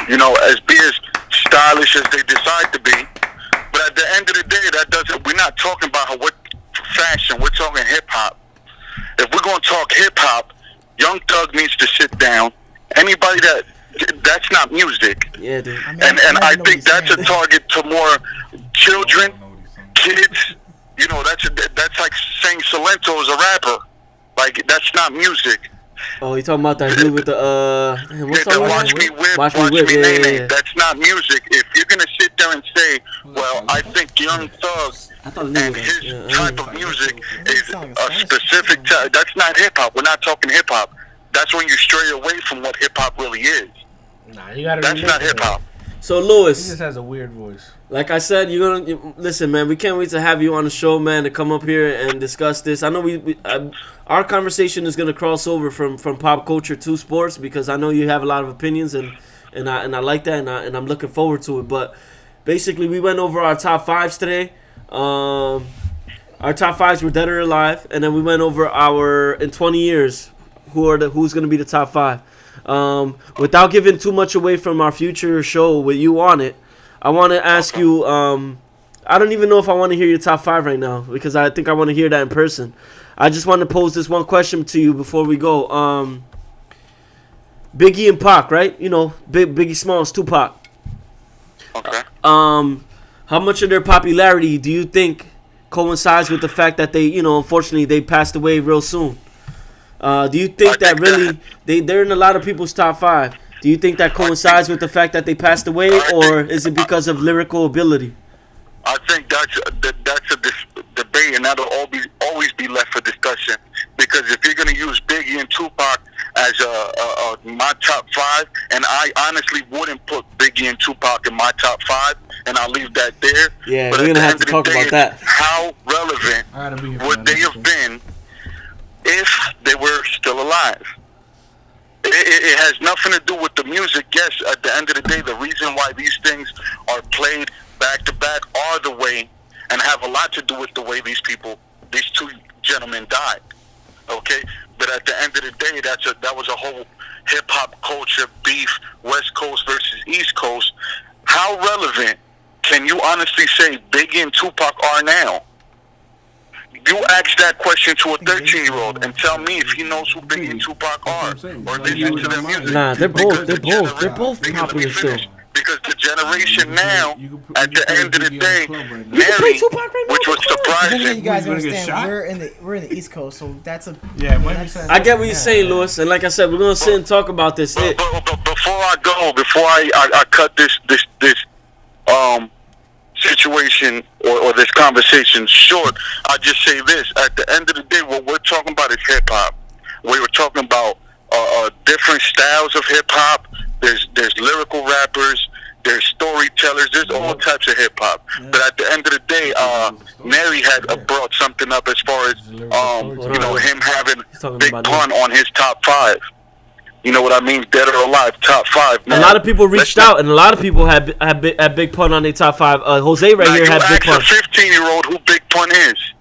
be as stylish as they decide to be. But at the end of the day, we're not talking about what fashion. We're talking hip hop. If we're gonna talk hip hop, Young Thug needs to sit down. Anybody that's not music. Yeah, dude. And I think that's a target to more children, kids. That's like saying Salento is a rapper. Like, that's not music. Oh, you talking about that dude with the what's The up? Watch Me Whip, Watch Me Nay. That's not music. If you're gonna sit there and say, well, I think Young Thug and his type of music is a specific type, that's not hip hop. We're not talking hip hop. That's when you stray away from what hip hop really is. Nah, you gotta. That's not hip hop. So He Lewis, just has a weird voice. like I said, listen, man. We can't wait to have you on the show, man, to come up here and discuss this. I know our conversation is gonna cross over from pop culture to sports because I know you have a lot of opinions and I like that and I'm looking forward to it. But basically, we went over our top fives today. Our top fives were dead or alive, and then we went over our in 20 years who's gonna be the top five. Without giving too much away from our future show with you on it, I want to ask you. I don't even know if I want to hear your top five right now because I think I want to hear that in person. I just want to pose this one question to you before we go. Biggie and Pac, right? Biggie Smalls, Tupac. Okay. How much of their popularity do you think coincides with the fact that they, unfortunately, they passed away real soon? Do you think that really they're in a lot of people's top five? Do you think that coincides with the fact that they passed away, or is it because of lyrical ability? I think that's a debate, and that'll always be left for discussion. Because if you're going to use Biggie and Tupac as my top five, and I honestly wouldn't put Biggie and Tupac in my top five, and I'll leave that there. Yeah, but we're going to have to talk about that. How relevant would they have been if they were still alive? It has nothing to do with the music. Yes, at the end of the day, the reason why these things are played back to back are the way, and have a lot to do with the way these two gentlemen died. Okay, but at the end of the day, that was a whole hip hop culture beef, West Coast versus East Coast. How relevant can you honestly say Biggie and Tupac are now? You ask that question to a 13-year-old and tell me if he knows who Biggie and Tupac are or listen to their music. Nah, they're both popular still. Because the generation now, at the end of the day, Mary, which was surprising. You guys understand? We're in the East Coast, so that's a I get what you're saying, Lewis, and like I said, we're gonna sit and talk about this. But before I cut this situation or this conversation short, I'll just say this: at the end of the day, what we're talking about is hip hop. We were talking about different styles of hip hop. There's lyrical rappers. There's storytellers. There's all types of hip hop. Yeah. But at the end of the day, Mary had brought something up as far as him having Big Pun on his top five. You know what I mean? Dead or alive, top five. Now, a lot of people reached out, and a lot of people had Big Pun on their top five. Jose here had Big Pun. Ask a 15-year-old who Big Pun is.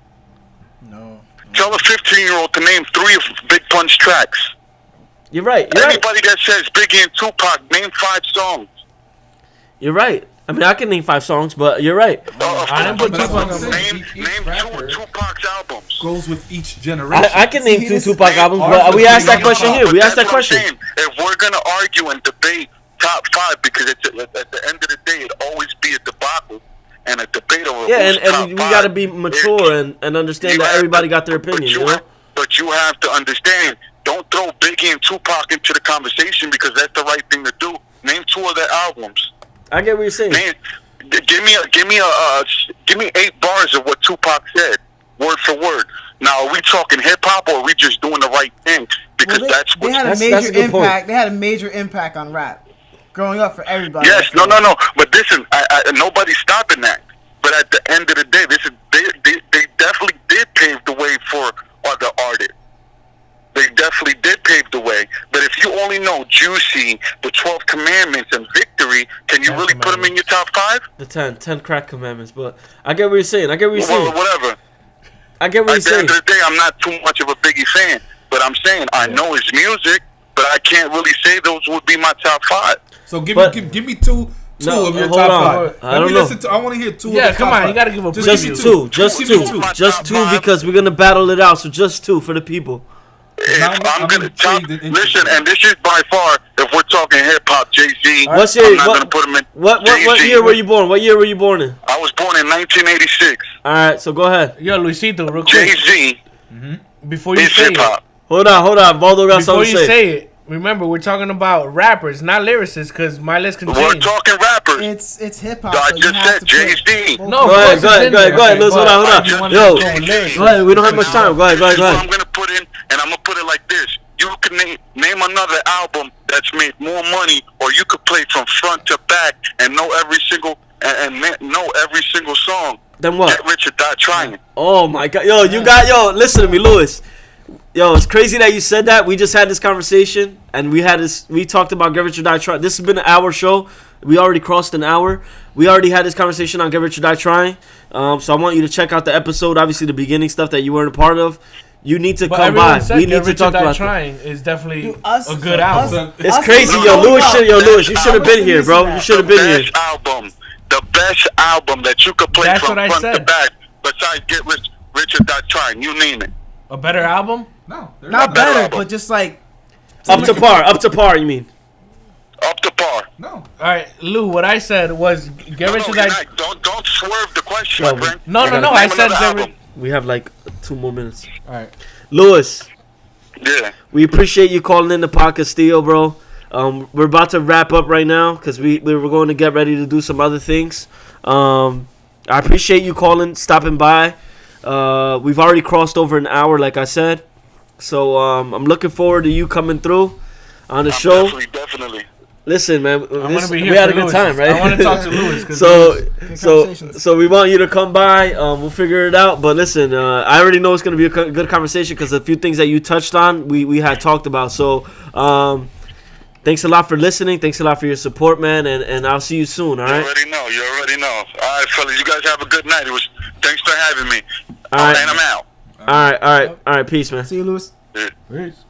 No. Tell a 15-year-old to name 3 of Big Pun's tracks. You're right. Anybody that says Biggie and Tupac, name 5 songs. You're right. I mean, I can name 5 songs, but you're right. Name 2 of Tupac's albums. Goes with each generation. I can name 2 Tupac albums, but we asked that question here. We asked that question. If we're going to argue and debate top 5, because at the end of the day, it always be a debacle and a debate over and we got to be mature and understand that everybody got their opinion, But you have to understand, don't throw Biggie and Tupac into the conversation because that's the right thing to do. Name 2 of their albums. I get what you're saying. Man, give me 8 bars of what Tupac said, word for word. Now, are we talking hip hop or are we just doing the right thing? Because that's what they had a major impact. They had a major impact on rap growing up for everybody. Yes, no. But listen, nobody's stopping that. But at the end of the day, they definitely did pave the way for other artists. They definitely did pave the way. But if you only know Juicy, the 12 Commandments, and Victory, dictionary, can you really put them in your top 5? The 10 crack commandments. But I get what you're saying. Whatever. I get what you're saying. At the end of the day, I'm not too much of a Biggie fan, but I'm saying I know his music, but I can't really say those would be my top 5. So give me two of your top 5. I don't know. I want to hear 2 of Yeah, your come top on. 5. You got to give a Just preview. Just two because we're going to battle it out. So just 2 for the people. I'm gonna listen, and this is by far, if we're talking hip hop, Jay-Z. What's your, I'm not gonna put him in. What year were you born? What year were you born in? I was born in 1986. All right, so go ahead. Yo, Luisito, real quick. Jay-Z Before you is say hip hop. Hold on. Baldo got Before something you to say. say it, remember we're talking about rappers, not lyricists, because my list can We're change. talking rappers. It's hip hop. I so you just have said to Jay-Z. put- No, Go ahead. Okay, Listen, hold on. Yo, go ahead. We don't have much time. Go ahead. So I'm gonna put in, and I'm gonna put it like this. You can name another album that's made more money, or you could play from front to back and know every single song. Then what? Get Rich or Die Trying. Oh my God, listen to me, Lewis. Yo, it's crazy that you said that. We just had this conversation, and we talked about Get Rich or Die Trying. This has been an hour show. We already crossed an hour. We already had this conversation on Get Rich or Die Trying. So I want you to check out the episode, obviously the beginning stuff that you weren't a part of. You need to come by. We need to talk about Trying is definitely Us- a good album. It's crazy, Lewis, you should have been here, bro. You should have been here. The best album that you could play That's from what I front to said. back, besides Get Rich or Die Trying. You name it. A better album? No, Not better, but just like Up to par, you mean? Up to par. No. All right, Lou, what I said was Get Rich or Die Trying. Don't swerve the question, Yo, my friend. No, Name I said another Get album. Rich. We have like 2 more minutes. All right. Lewis, Yeah. we appreciate you calling in the Podcastillo, bro. We're about to wrap up right now because we're going to get ready to do some other things. I appreciate you calling, stopping by. We've already crossed over an hour, like I said. So I'm looking forward to you coming through on the show. Definitely. Listen, man, be here we had a for good Louis. time, right? I want to talk to Louis. So we want you to come by. We'll figure it out. But listen, I already know it's going to be a good conversation because a few things that you touched on, we had talked about. So thanks a lot for listening. Thanks a lot for your support, man. And I'll see you soon, all right? You already know. All right, fellas, you guys have a good night. Thanks for having me. All right. And I'm out. All right. Peace, man. see you, Lewis. Peace.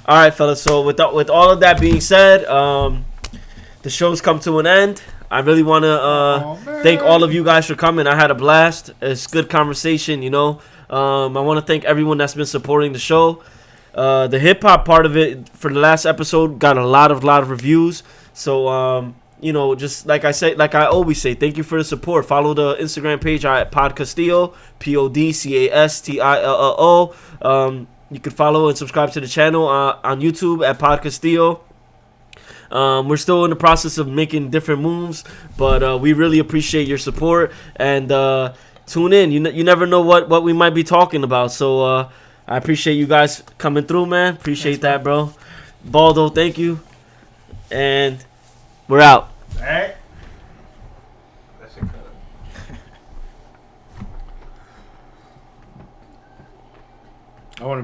All right, fellas. So with all of that being said, the show's come to an end. I really want to thank all of you guys for coming. I had a blast. It's good conversation, I want to thank everyone that's been supporting the show. The hip hop part of it for the last episode got a lot of reviews. So just like I always say, thank you for the support. Follow the Instagram page at Podcastillo, Podcastillo. You can follow and subscribe to the channel on YouTube at Podcastillo. We're still in the process of making different moves, but we really appreciate your support. And tune in. You never know what we might be talking about. So I appreciate you guys coming through, man. Appreciate that, bro. Baldo, thank you. And we're out. All right. I want to